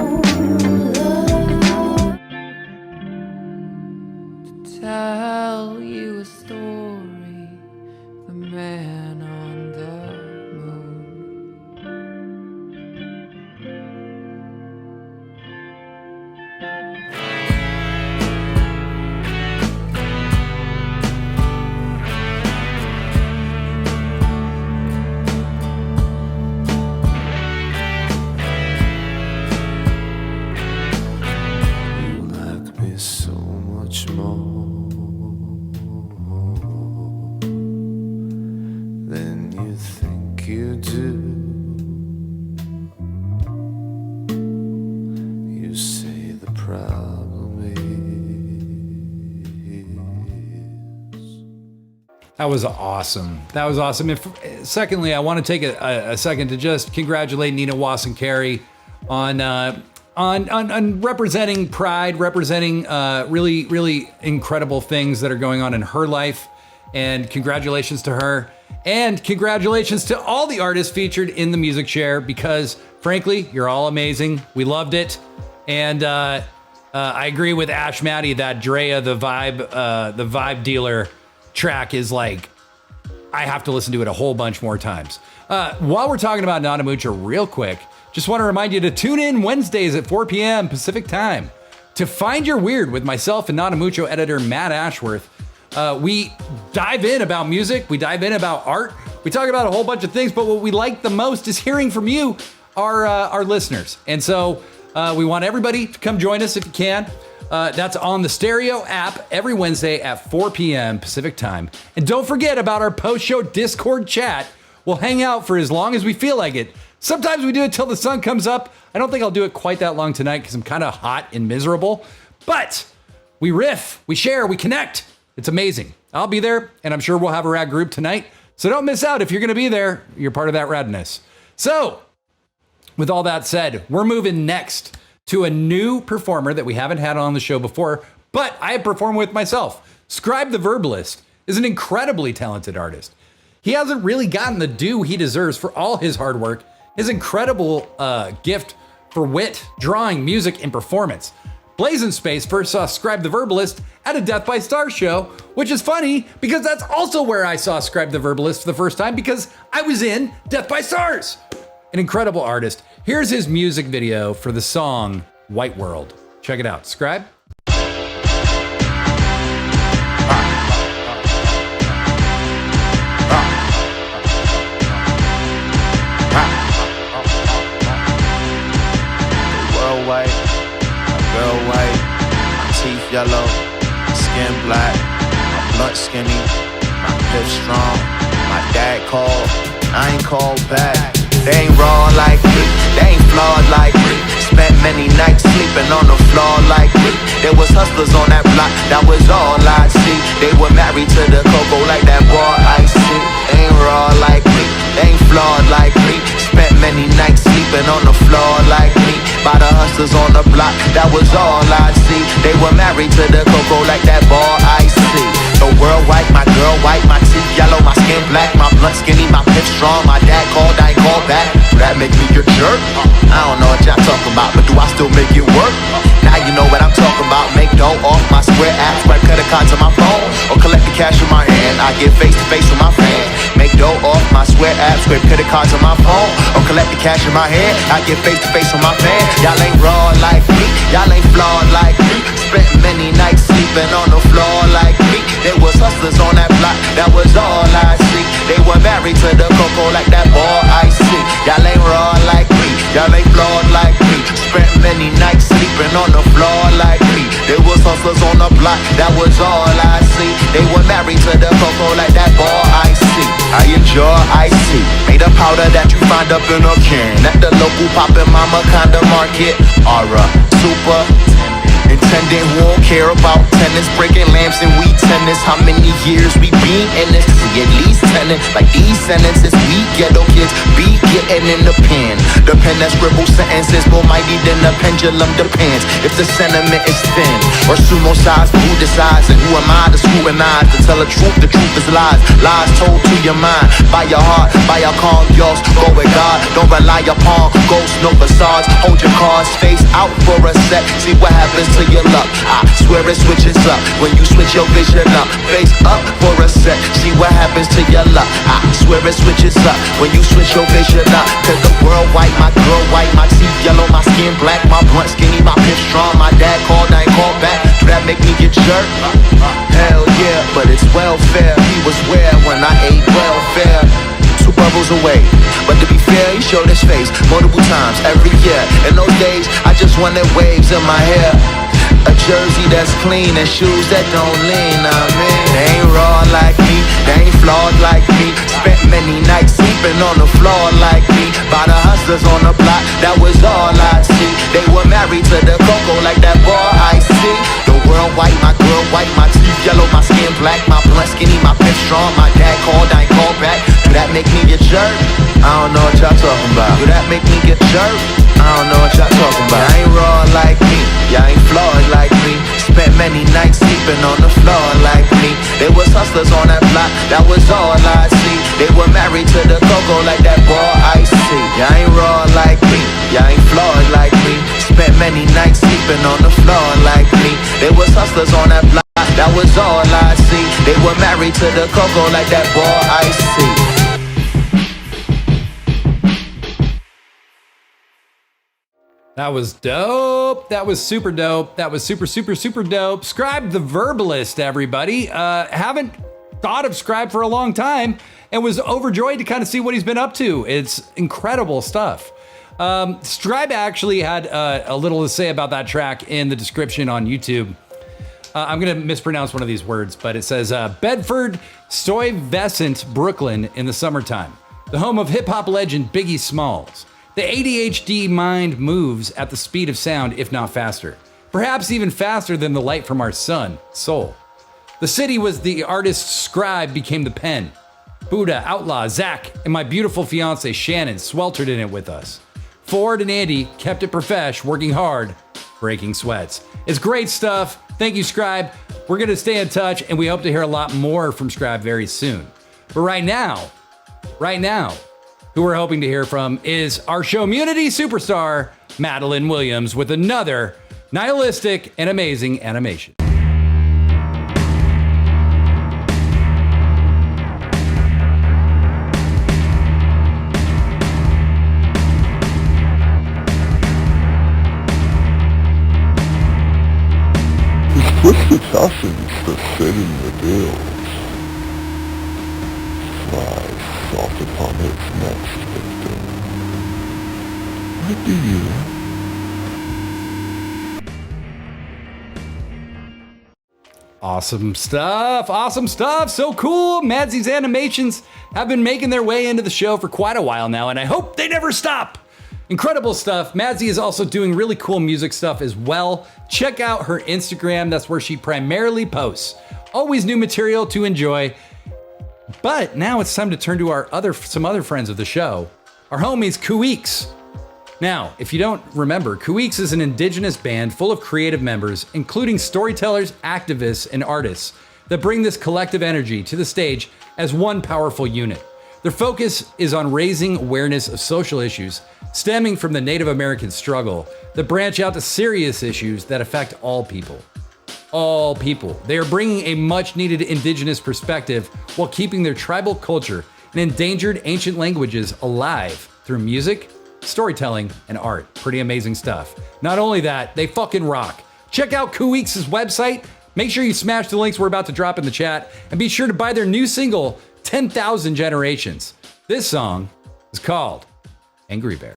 Tell you a story, the man on the moon. You like me so much more than you think you do. You say the problem is. That was awesome. That was awesome. Secondly, I want to take a second to just congratulate Nina Wasson-Carey on representing Pride, representing really, really incredible things that are going on in her life. And congratulations to her. And congratulations to all the artists featured in the Music Share, because frankly, you're all amazing. We loved it. And I agree with Ash Maddie that Drea, the vibe dealer track is like, I have to listen to it a whole bunch more times. While we're talking about Nada Mucho real quick, just want to remind you to tune in Wednesdays at 4 p.m. Pacific time to Find Your Weird with myself and Nada Mucho editor Matt Ashworth. We dive in about music, we dive in about art, we talk about a whole bunch of things, but what we like the most is hearing from you, our listeners. And so we want everybody to come join us if you can. That's on the Stereo app every Wednesday at 4 p.m. Pacific time. And don't forget about our post-show Discord chat. We'll hang out for as long as we feel like it, Sometimes we do it till the sun comes up. I don't think I'll do it quite that long tonight because I'm kind of hot and miserable. But we riff, we share, we connect. It's amazing. I'll be there, and I'm sure we'll have a rad group tonight. So don't miss out. If you're going to be there, you're part of that radness. So with all that said, we're moving next to a new performer that we haven't had on the show before, but I have performed with myself. Scribe the Verbalist is an incredibly talented artist. He hasn't really gotten the due he deserves for all his hard work, his incredible gift for wit, drawing, music, and performance. Blazing Space first saw Scribe the Verbalist at a Death by Stars show, which is funny because that's also where I saw Scribe the Verbalist for the first time because I was in Death by Stars. An incredible artist. Here's his music video for the song White World. Check it out. Scribe. World white, my girl white, my teeth yellow, my skin black, my blunt skinny, my hips strong. My dad called, I ain't called back. They ain't raw like me, they ain't flawed like me. Spent many nights sleeping on the floor like me. There was hustlers on that block, that was all I see. They were married to the cocoa like that boy I see. They ain't raw like me, they ain't flawed like me. Spent many nights sleeping on the floor like me. By the hustlers on the block, that was all I see. They were married to the cocoa like that boy I see. The world white, my girl white, my teeth yellow, my skin black, my blunt skinny, my pip strong. My dad called, I ain't called back. That make me your jerk? I don't know what y'all talking about, but do I still make it work? Now you know what I'm talking about. Make dough off my square app, swipe credit card to my phone, or collect the cash in my hand. I get face to face with my fans. Make dough off my square app, swipe credit card to my phone, or collect the cash in my hand. I get face to face with my fans. Y'all ain't raw like me, y'all ain't flawed like me. Spent many nights sleeping on the floor like me. There was hustlers on that block, that was all I see. They were married to the cocoa like that boy I see. Y'all ain't raw like me, y'all ain't flawed like me. Spent many nights sleeping on the floor like me. There was hustlers on the block, that was all I see. They were married to the cocoa like that boy I see. I enjoy icy, made a powder that you find up in a can at the local poppin' mama kinda market. Aura, super intendant who won't care about tennis, breaking lamps and weed tennis. How many years we been in this? See at least 10. Like these sentences, we ghetto kids be getting in the pen. The pen that scribbles sentences more mighty than the pendulum depends. If the sentiment is thin or sumo size, who decides? And who am I to scrutinize? To tell the truth is lies. Lies told to your mind, by your heart, by your calm, yours. Go with God, don't rely upon ghosts, no facades. Hold your cards face out for a sec. See what happens to your luck. I swear it switches up when you switch your vision up. Face up for a sec. See what happens to your luck. I swear it switches up when you switch your vision up. Cause the world white, my girl white, my teeth yellow, my skin black, my blunt skinny, my pip strong. My dad called, I ain't called back. Do that make me get jerked? Hell yeah, but it's welfare. He was where when I ate welfare. 2 bubbles away, but to be fair, he showed his face multiple times every year. In those days, I just wanted waves in my hair. A jersey that's clean and shoes that don't lean, I mean. They ain't raw like me, they ain't flawed like me. Spent many nights sleeping on the floor like me. By the hustlers on the block, that was all I see. They were married to the cocoa like that boy I see. The world white, my girl white, my teeth yellow, my skin black, my blunt skinny, my pip strong. My dad called, I ain't called back. Do that make me get jerked? I don't know what y'all talking about. Do that make me get jerked? I don't know what y'all talking about. Y'all ain't raw like me, y'all ain't flawed like me. Spent many nights sleeping on the floor like me. There was hustlers on that block, that was all I see. They were married to the cocoa like that boy I see. Y'all ain't raw like me, y'all ain't flawed like me. Spent many nights sleeping on the floor like me. There was hustlers on that block, that was all I see. They were married to the cocoa like that boy I see. That was dope. That was super dope. That was super, super, super dope. Scribe the Verbalist, everybody. Haven't thought of Scribe for a long time and was overjoyed to kind of see what he's been up to. It's incredible stuff. Scribe actually had a little to say about that track in the description on YouTube. I'm going to mispronounce one of these words, but it says Bedford Stuyvesant, Brooklyn in the summertime. the home of hip-hop legend Biggie Smalls. The ADHD mind moves at the speed of sound, if not faster. Perhaps even faster than the light from our sun, Soul. The city was the artist's scribe became the pen. Buddha, Outlaw, Zach, and my beautiful fiance Shannon sweltered in it with us. Ford and Andy kept it profesh, working hard, breaking sweats. It's great stuff. Thank you, Scribe. We're going to stay in touch, and we hope to hear a lot more from Scribe very soon. But right now, who we're hoping to hear from is our showmunity superstar, Madeline Williams, with another nihilistic and amazing animation. Put the toppings that fit in the bill. Slide salt upon its next victim. What do you? Awesome stuff, so cool. Madsy's animations have been making their way into the show for quite a while now, and I hope they never stop. Incredible stuff. Madsy is also doing really cool music stuff as well. Check out her Instagram. That's where she primarily posts. Always new material to enjoy. But now it's time to turn to some other friends of the show. Our homies, Kuweeks. Now, if you don't remember, Kuweeks is an indigenous band full of creative members, including storytellers, activists, and artists that bring this collective energy to the stage as one powerful unit. Their focus is on raising awareness of social issues stemming from the Native American struggle that branch out to serious issues that affect all people. All people. They are bringing a much needed indigenous perspective while keeping their tribal culture and endangered ancient languages alive through music, storytelling, and art. Pretty amazing stuff. Not only that, they fucking rock. Check out Kuweeks' website. Make sure you smash the links we're about to drop in the chat, and be sure to buy their new single, 10,000 Generations. This song is called Angry Bear.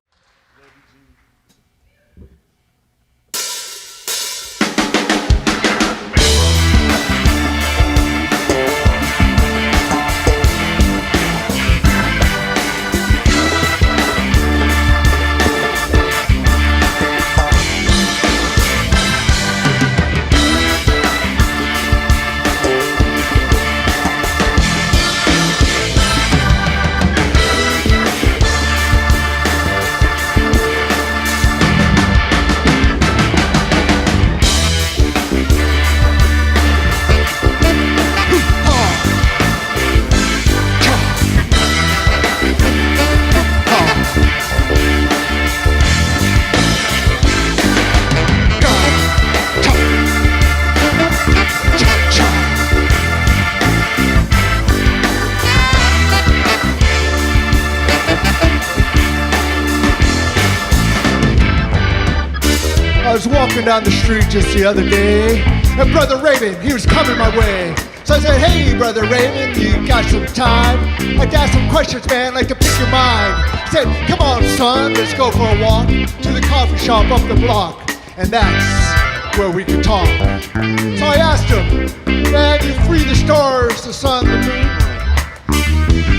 I was walking down the street just the other day, and Brother Raven, he was coming my way. So I said, hey, Brother Raven, you got some time? I'd ask some questions, man, like to pick your mind. He said, come on, son, let's go for a walk to the coffee shop up the block, and that's where we could talk. So I asked him, man, you free the stars, the sun, the moon.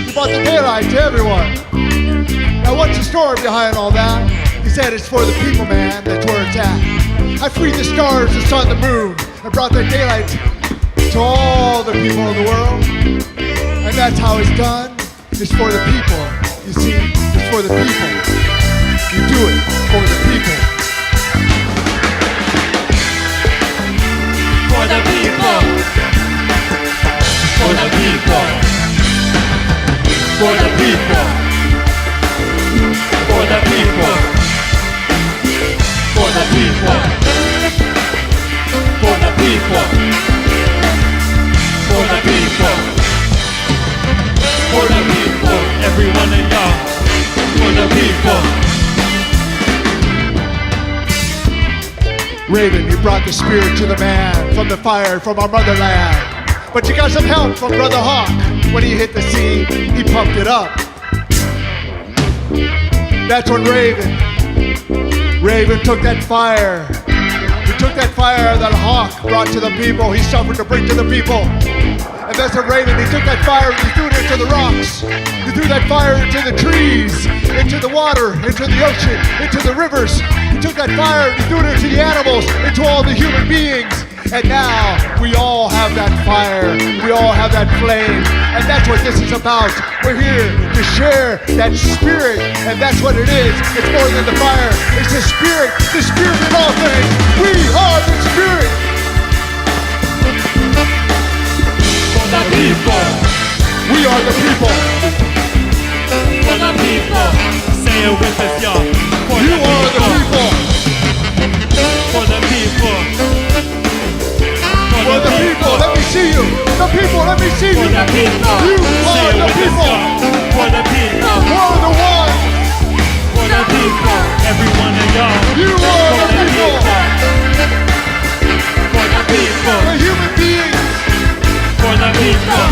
You brought the daylight to everyone. Now what's the story behind all that? He said it's for the people, man, that's where it's at. I freed the stars, the sun, the moon, and brought their daylight to all the people of the world. And that's how it's done. It's for the people. You see, it's for the people. You do it for the people. For the people. For the people. For the people. For the people. For the people. For the people. For the people. For the people. Every one of y'all. For the people. Raven, you brought the spirit to the man from the fire from our motherland. But you got some help from Brother Hawk. When he hit the sea, he pumped it up. That's when Raven took that fire. He took that fire that Hawk brought to the people, he suffered to bring to the people. And that's what Raven, he took that fire and he threw it into the rocks. He threw that fire into the trees, into the water, into the ocean, into the rivers. He took that fire and he threw it into the animals, into all the human beings. And now we all have that fire, we all have that flame, and that's what this is about. We're here to share that spirit, and that's what it is. It's more than the fire, it's the spirit in all things. We are the spirit. For the people. We are the people. For the people. Say it with us, y'all. For you are the people. For the people. For the people, let me see you. The people, let me see you. For the people. You are the people. For the people. We're the one. For the people. Every one of y'all. You are the people. For the people. The human beings. For the people.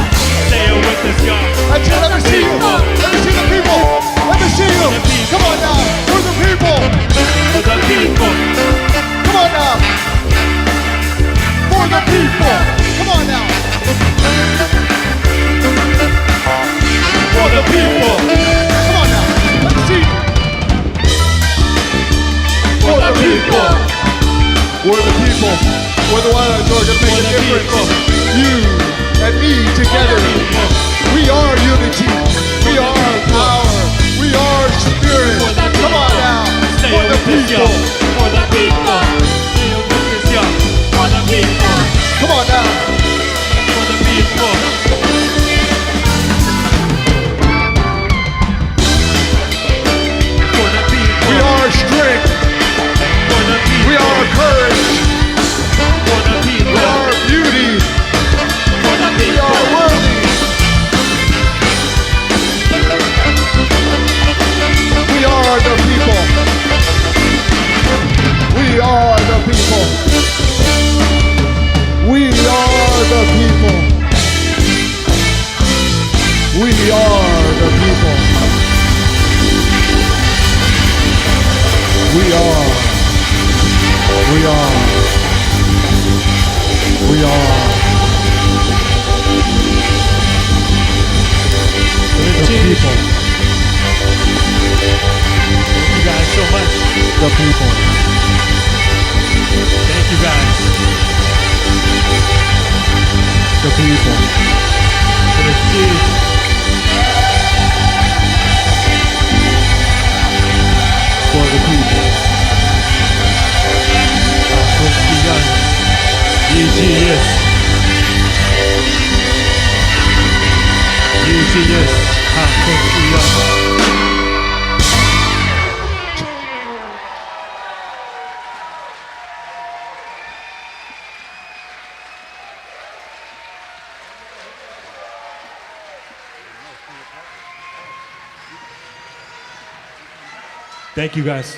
Say it with us, y'all. Let me see you. Let me see the people. Let me see you. Come on now. We're the people. For the people. Come on now. For the people. Come on now. For the people. Come on now. Let me see you. For the people. We're the people. We're the ones who are going to make a difference. You and me together. We are unity. We are power. We are spirit. Come on now. For the people. For the people. Say it with us, y'all. For the people. Come on now. For the people. For the people. We are strength. For the people. We are courage. For the people. We are beauty. For the We people. are worthy. We are the people. We are the people. We are the people. We are the people. We are. We are. We are. The people. Thank you guys so much. The people. Thank you guys. The people. For the kids. For the people. EGS. EGS. Thank you guys.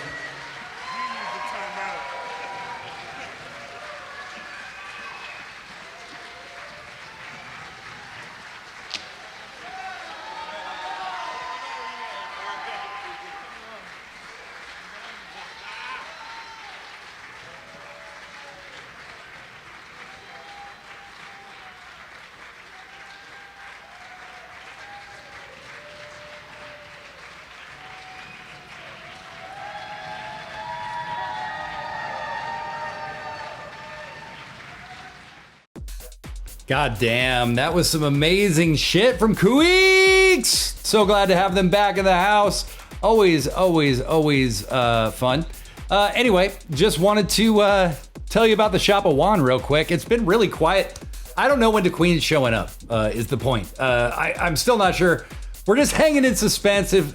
God damn, that was some amazing shit from Queeks. So glad to have them back in the house. Always fun. Anyway, just wanted to tell you about the Shop of Juan real quick. It's been really quiet. I don't know when the Queen's showing up, is the point. I'm still not sure. We're just hanging in suspense. If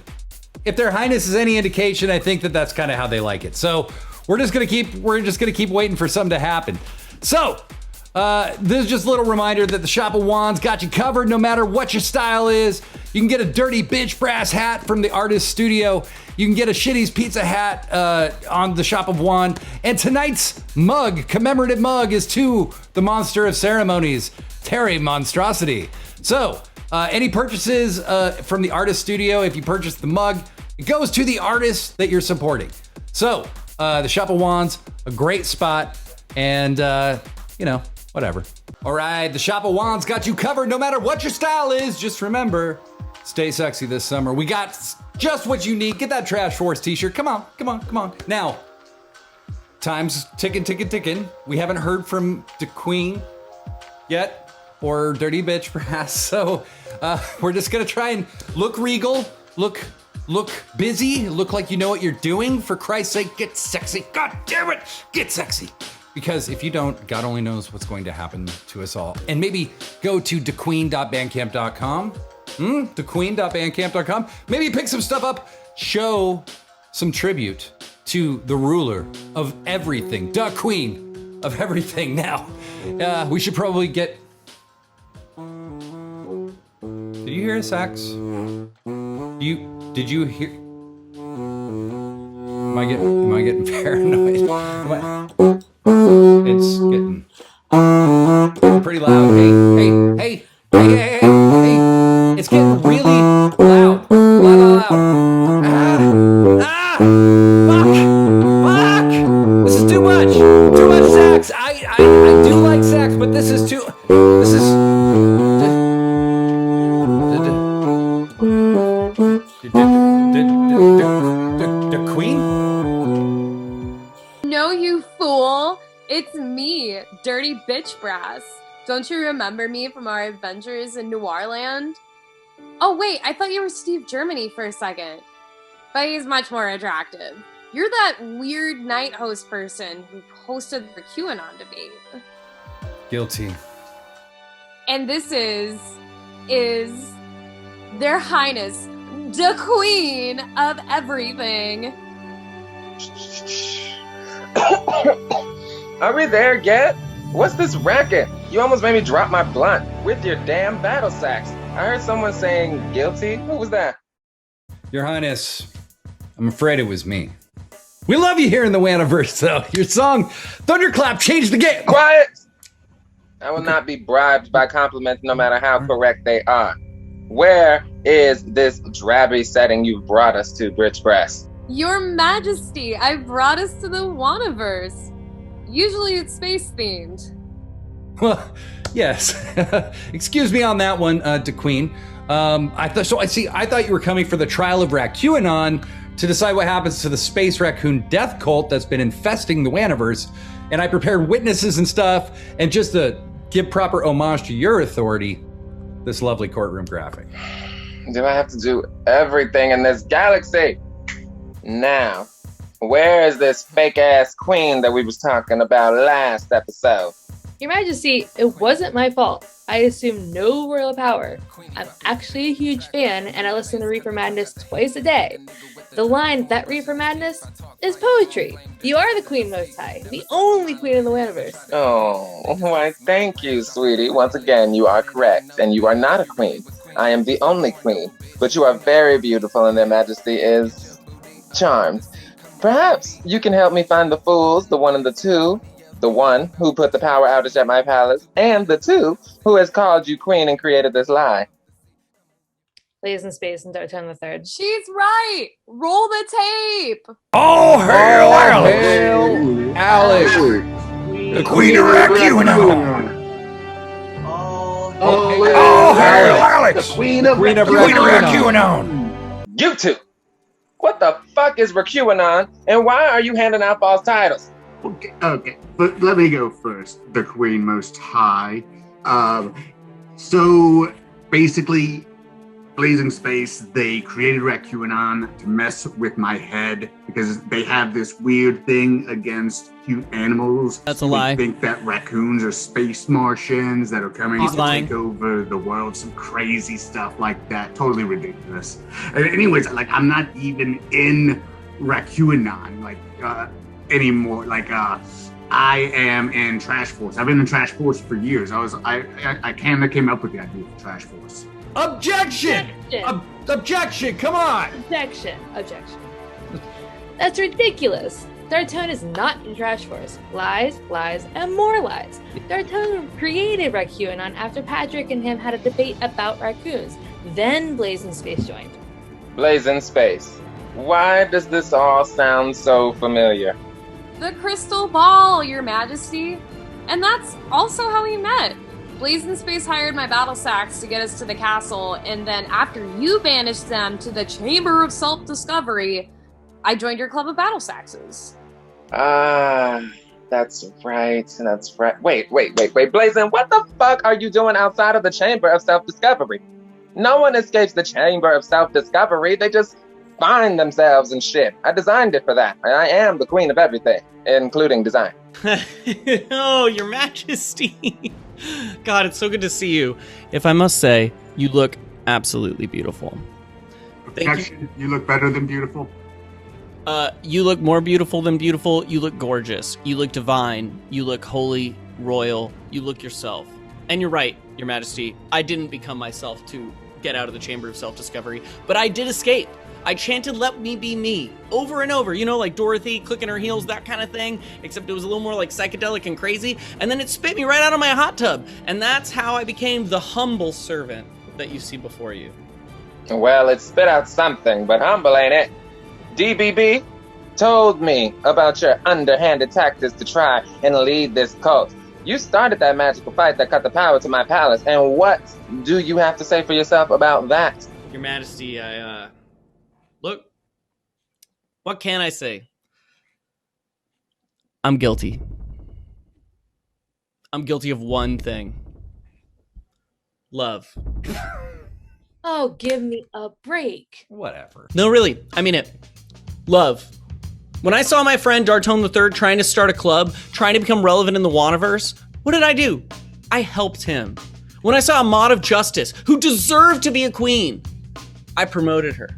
their highness is any indication, I think that's kind of how they like it. So we're just gonna keep waiting for something to happen. So this is just a little reminder that the Shop of Juan's got you covered no matter what your style is. You can get a dirty bitch brass hat from the Artist Studio. You can get a Shitty's Pizza hat on the Shop of Juan. And tonight's mug, commemorative mug, is to the Monster of Ceremonies, Terry Monstrosity. So any purchases from the Artist Studio, if you purchase the mug, it goes to the artist that you're supporting. So the Shop of Juan's a great spot. And you know, whatever. All right, the Shop of Wands got you covered no matter what your style is. Just remember, stay sexy this summer. We got just what you need. Get that Trash Force t-shirt. Come on, come on, come on. Now, time's ticking. We haven't heard from the Queen yet, or Dirty Bitch perhaps. So we're just gonna try and look regal, look busy, look like you know what you're doing. For Christ's sake, get sexy. God damn it, get sexy. Because if you don't, God only knows what's going to happen to us all. And maybe go to thequeen.bandcamp.com. Thequeen.bandcamp.com. Maybe pick some stuff up, show some tribute to the ruler of everything, the queen of everything. Now, we should probably get... Did you hear a sax? Did you hear... Am I getting paranoid? It's getting pretty loud. Hey. It's getting really loud. Fuck! This is too much sax. I do like sax, but this is too... This is... The Queen? No, you fool! It's me, Dirty Bitch Brass. Don't you remember me from our adventures in Noirland? Oh wait, I thought you were Steve Germany for a second. But he's much more attractive. You're that weird night host person who hosted the QAnon debate. Guilty. And this is Their Highness, the Queen of everything. Are we there yet? What's this racket? You almost made me drop my blunt with your damn battle sax. I heard someone saying guilty. Who was that? Your Highness, I'm afraid it was me. We love you here in the Waniverse, though. Your song, Thunderclap, changed the game. Quiet! I will not be bribed by compliments no matter how correct they are. Where is this drabby setting you've brought us to, Bridge Brass? Your Majesty, I brought us to the Waniverse. Usually it's space themed. Well, yes. Excuse me on that one, DeQueen. I thought you were coming for the trial of RacQAnon to decide what happens to the space raccoon death cult that's been infesting the Waniverse. And I prepared witnesses and stuff, and just to give proper homage to your authority, this lovely courtroom graphic. Do I have to do everything in this galaxy? Now, where is this fake-ass queen that we was talking about last episode? Your Majesty, it wasn't my fault. I assume no royal power. I'm actually a huge fan, and I listen to Reefer Madness twice a day. The line, that Reefer Madness, is poetry. You are the Queen Most High, the only queen in the Waniverse. Oh, why thank you, sweetie. Once again, you are correct, and you are not a queen. I am the only queen, but you are very beautiful, and Their Majesty is charmed. Perhaps you can help me find the fools, the one and the two. The one who put the power outage at my palace, and the two who has called you queen and created this lie. Blazing Space and Dark Time the Third. She's right! Roll the tape! Oh, hail Alex! The Queen of RacQAnon! Oh, hail Alex! The Queen of RacQAnon! You two! What the fuck is RacQAnon, and why are you handing out false titles? Okay, but let me go first. The Queen Most High. So basically, Blazing Space, they created RacQAnon to mess with my head because they have this weird thing against cute animals. That's a lie. They think that raccoons are space Martians that are coming He's to lying. take over the world. Some crazy stuff like that. Totally ridiculous. And anyways, like, I'm not even in RacQAnon, anymore. I am in Trash Force. I've been in Trash Force for years. I kind of came up with the idea for Trash Force. Objection! Objection! Come on! Objection. That's ridiculous. Dartone is not in Trash Force. Lies, lies, and more lies. Dartone created RacQAnon after Patrick and him had a debate about raccoons. Then Blazing Space joined. Blazing Space. Why does this all sound so familiar? The crystal ball, Your Majesty. And that's also how we met. Blazing Space hired my battle sacks to get us to the castle, and then after you banished them to the Chamber of Self-Discovery, I joined your club of battle saxes. That's right. That's right. Wait. Blazing, what the fuck are you doing outside of the Chamber of Self-Discovery? No one escapes the Chamber of Self-Discovery. They just find themselves and shit. I designed it for that. I am the queen of everything, including design. Oh, Your Majesty. God, it's so good to see you. If I must say, you look absolutely beautiful. Objection. You look better than beautiful. You look more beautiful than beautiful. You look gorgeous. You look divine. You look holy, royal. You look yourself. And you're right, Your Majesty. I didn't become myself to get out of the Chamber of Self-Discovery, but I did escape. I chanted, "Let me be me," over and over. You know, like Dorothy clicking her heels, that kind of thing, except it was a little more like psychedelic and crazy. And then it spit me right out of my hot tub. And that's how I became the humble servant that you see before you. Well, it spit out something, but humble ain't it? DBB told me about your underhanded tactics to try and lead this cult. You started that magical fight that cut the power to my palace, and what do you have to say for yourself about that? Your Majesty, Look, what can I say? I'm guilty. I'm guilty of one thing. Love. Oh, give me a break. Whatever. No, really, I mean it. Love. When I saw my friend Dartone III trying to start a club, trying to become relevant in the Wandaverse, what did I do? I helped him. When I saw a mod of Justice who deserved to be a queen, I promoted her.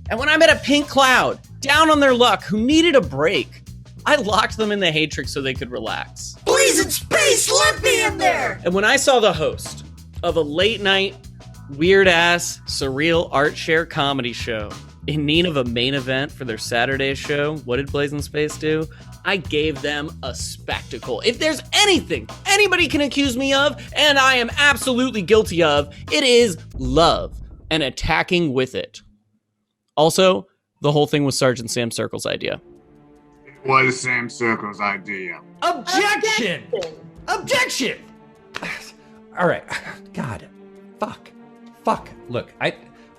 And when I met a pink cloud, down on their luck, who needed a break, I locked them in the Hatrix so they could relax. Blazing Space, let me in there! And when I saw the host of a late night, weird ass, surreal art share comedy show in need of a main event for their Saturday show, what did Blazing Space do? I gave them a spectacle. If there's anything anybody can accuse me of, and I am absolutely guilty of, it is love and attacking with it. Also, the whole thing was Sergeant Sam Circle's idea. It was Sam Circle's idea. Objection! Objection! All right. God. Fuck. Look,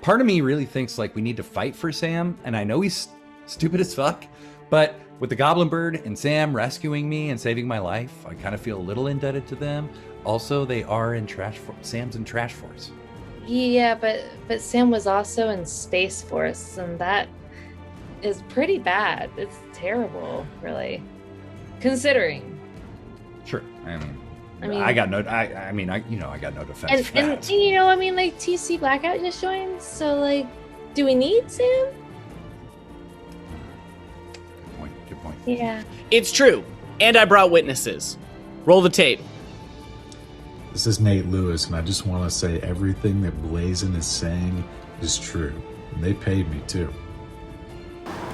part of me really thinks like we need to fight for Sam, and I know he's stupid as fuck, but with the Goblin Bird and Sam rescuing me and saving my life, I kind of feel a little indebted to them. Also, they are in Sam's in Trash Force. Yeah, but Sam was also in Space Force, and that is pretty bad. It's terrible, really. Considering. Sure. I mean, I got no defense for that. And you know, I mean, like TC Blackout just joined, so like, do we need Sam? Good point. Yeah. It's true, and I brought witnesses. Roll the tape. This is Nate Lewis, and I just want to say everything that Blazin is saying is true. And they paid me too.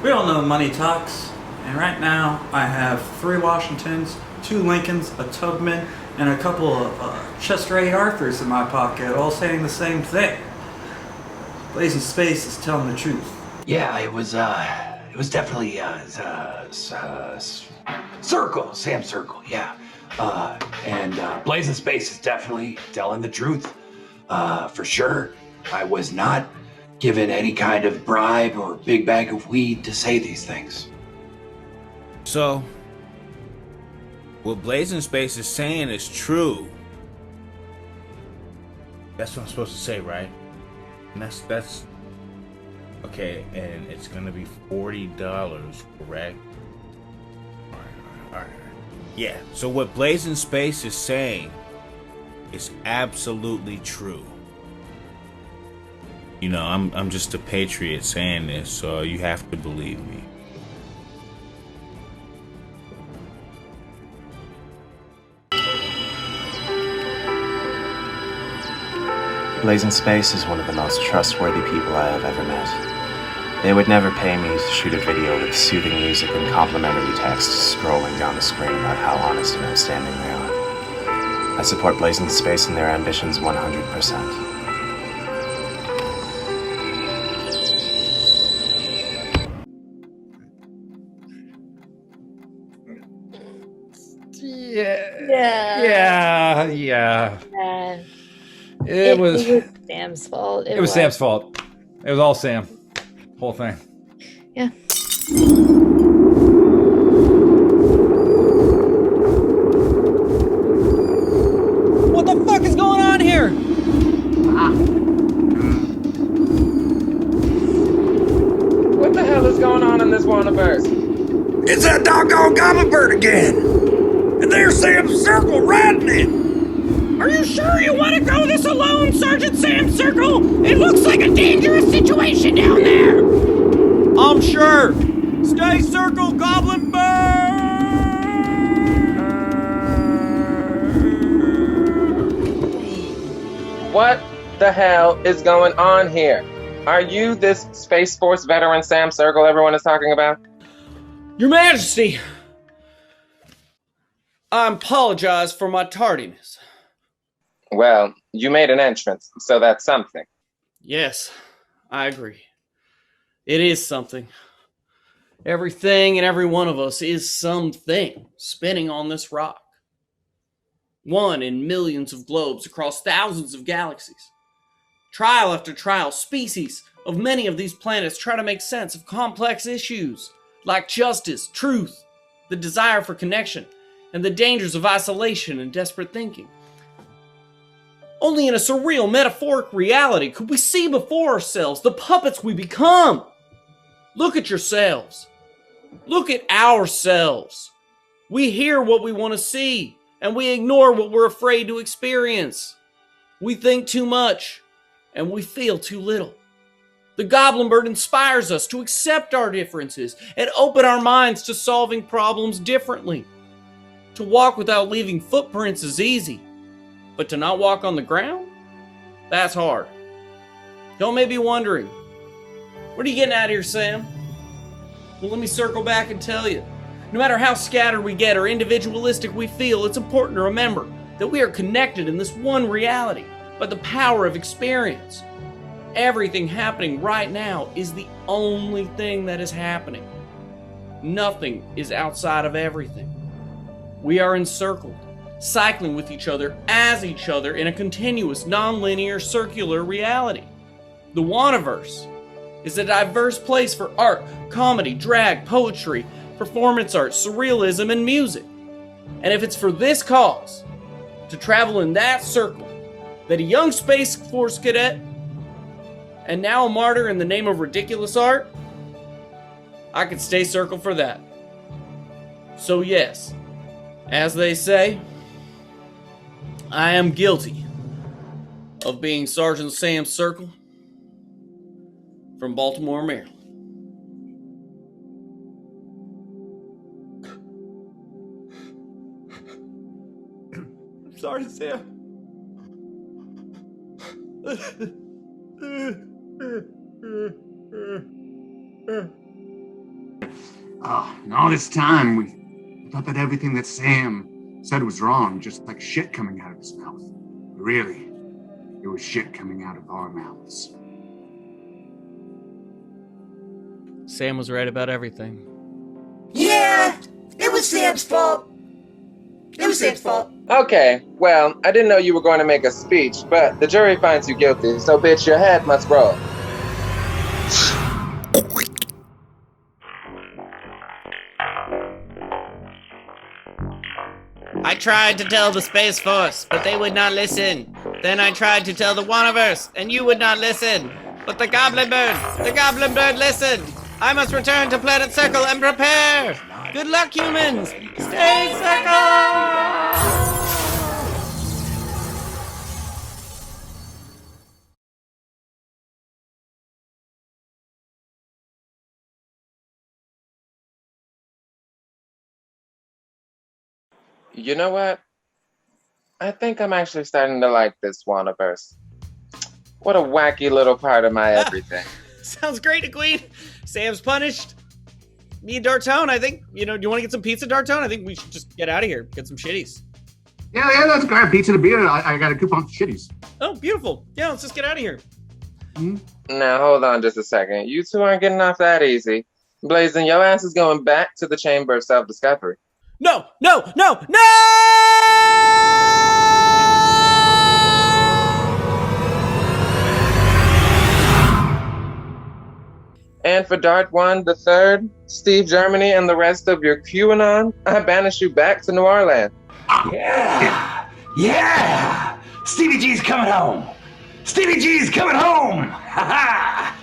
We all know money talks, and right now I have 3 Washingtons, 2 Lincolns, a Tubman, and a couple of Chester A. Arthurs in my pocket, all saying the same thing. Blazing Space is telling the truth. Yeah, it was definitely Circle, Sam Circle, yeah. And Blazing Space is definitely telling the truth, for sure. I was not given any kind of bribe or big bag of weed to say these things. So, what Blazing Space is saying is true. That's what I'm supposed to say, right? And that's okay, and it's gonna be $40, correct? All right. Yeah, so what Blazing Space is saying is absolutely true. You know, I'm just a patriot saying this, so you have to believe me. Blazing Space is one of the most trustworthy people I have ever met. They would never pay me to shoot a video with soothing music and complimentary text scrolling down the screen about how honest and outstanding they are. I support Blazing Space and their ambitions 100%. Yeah. Yeah. Nah. It was Sam's fault. it was Sam's fault. It was all Sam. Whole thing. Yeah. What the fuck is going on here? What the hell is going on in this Wandaverse? It's that doggone goblin bird again! And there's Sam's Circle riding it! Are you sure you want to go this alone, Sergeant Sam Circle? It looks like a dangerous situation down there. I'm sure. Stay Circle, Goblin Bird! What the hell is going on here? Are you this Space Force veteran Sam Circle everyone is talking about? Your Majesty, I apologize for my tardiness. Well, you made an entrance, so that's something. Yes, I agree. It is something. Everything and every one of us is something spinning on this rock. One in millions of globes across thousands of galaxies. Trial after trial, species of many of these planets try to make sense of complex issues like justice, truth, the desire for connection, and the dangers of isolation and desperate thinking. Only in a surreal, metaphoric reality could we see before ourselves the puppets we become. Look at yourselves. Look at ourselves. We hear what we want to see, and we ignore what we're afraid to experience. We think too much, and we feel too little. The Goblin Bird inspires us to accept our differences and open our minds to solving problems differently. To walk without leaving footprints is easy, but to not walk on the ground? That's hard. Don't may be wondering, what are you getting out of here, Sam? Well, let me circle back and tell you. No matter how scattered we get or individualistic we feel, it's important to remember that we are connected in this one reality by the power of experience. Everything happening right now is the only thing that is happening. Nothing is outside of everything. We are encircled, cycling with each other as each other in a continuous, non-linear, circular reality. The Wandaverse is a diverse place for art, comedy, drag, poetry, performance art, surrealism, and music. And if it's for this cause, to travel in that circle, that a young Space Force cadet, and now a martyr in the name of ridiculous art, I could stay Circle for that. So yes, as they say, I am guilty of being Sergeant Sam Circle from Baltimore, Maryland. Sorry, Sam. And all this time, we thought that everything that Sam said was wrong, just like shit coming out of his mouth. But really, it was shit coming out of our mouths. Sam was right about everything. Yeah, it was Sam's fault. It was Sam's fault. Okay, well, I didn't know you were going to make a speech, but the jury finds you guilty, so bitch, your head must roll. I tried to tell the Space Force, but they would not listen. Then I tried to tell the Wandaverse, and you would not listen. But the Goblin Bird listened. I must return to Planet Circle and prepare. Good luck, humans. Stay Circle! You know what? I think I'm actually starting to like this Wandaverse. What a wacky little part of my everything. Sounds great, Queen. Sam's punished. Me and Dartone, I think, do you want to get some pizza, Dartone? I think we should just get out of here. Get some shitties. Yeah, let's grab pizza and a beer. I got a coupon for shitties. Oh, beautiful. Yeah, let's just get out of here. Now, hold on just a second. You two aren't getting off that easy. Blazing, your ass is going back to the Chamber of Self-Discovery. No! And for Dart One the Third, Steve Germany, and the rest of your QAnon, I banish you back to New Orleans. Yeah! Yeah! Stevie G's coming home! Stevie G's coming home! Ha ha!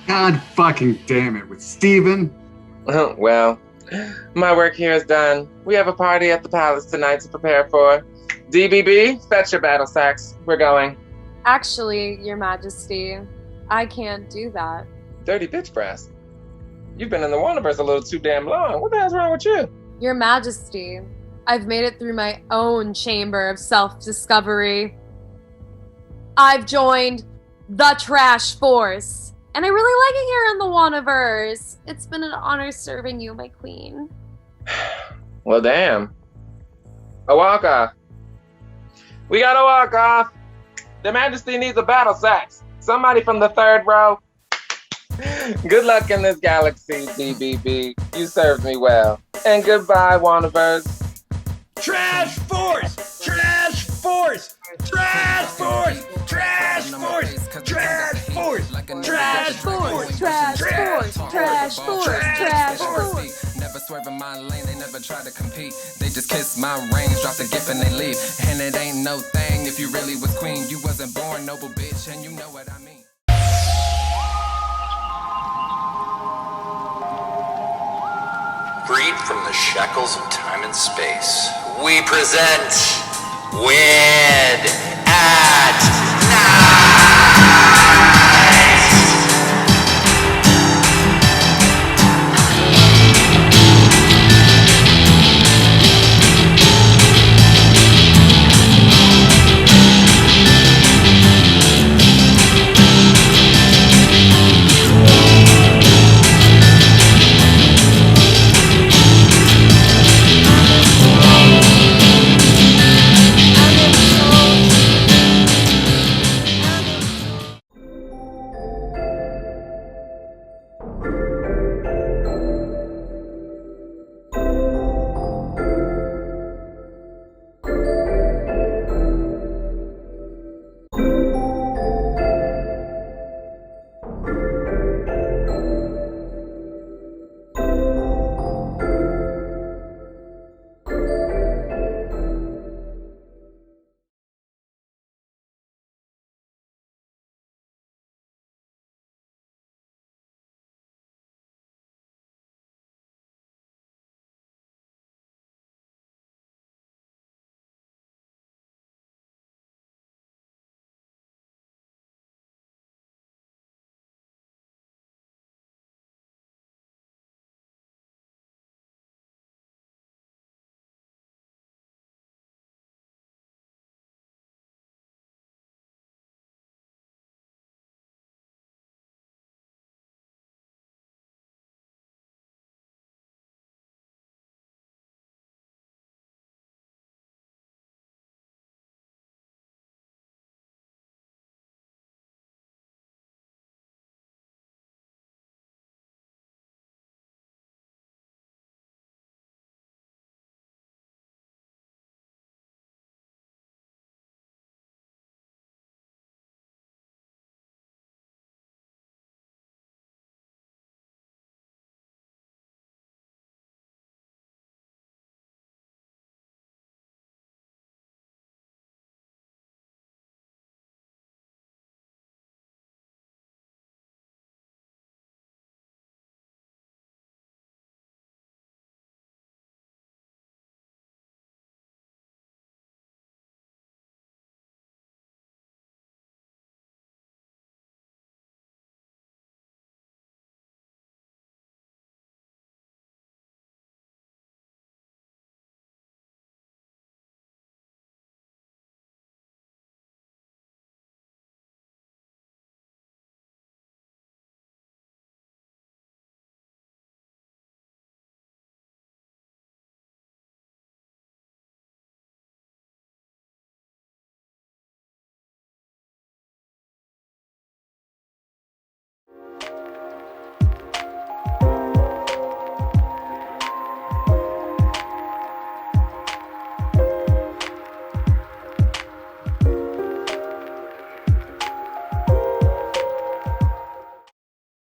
God fucking damn it, with Steven. Well, my work here is done. We have a party at the palace tonight to prepare for. DBB, fetch your battle sacks. We're going. Actually, Your Majesty, I can't do that. Dirty bitch brass. You've been in the Wonderverse a little too damn long. What the hell's wrong with you? Your Majesty, I've made it through my own chamber of self-discovery. I've joined the Trash Force, and I really like it here in the Wonderverse. It's been an honor serving you, my queen. Well, damn. A walk-off. We got a walk-off. Their Majesty needs a battle sax. Somebody from the third row. Good luck in this galaxy, DBB. You served me well. And goodbye, Wonderverse. Trash Force! Trash Force! Trash Force! Trash Force! Trash Force! Trash Force! Trash Force! Trash Force! Trash Force! Never swerve in my lane, they never try to compete. They just kiss my range, drop the gift and they leave. And it ain't no thing if you really was queen. You wasn't born noble bitch, and you know what I mean. Freed from the shackles of time and space, we present Win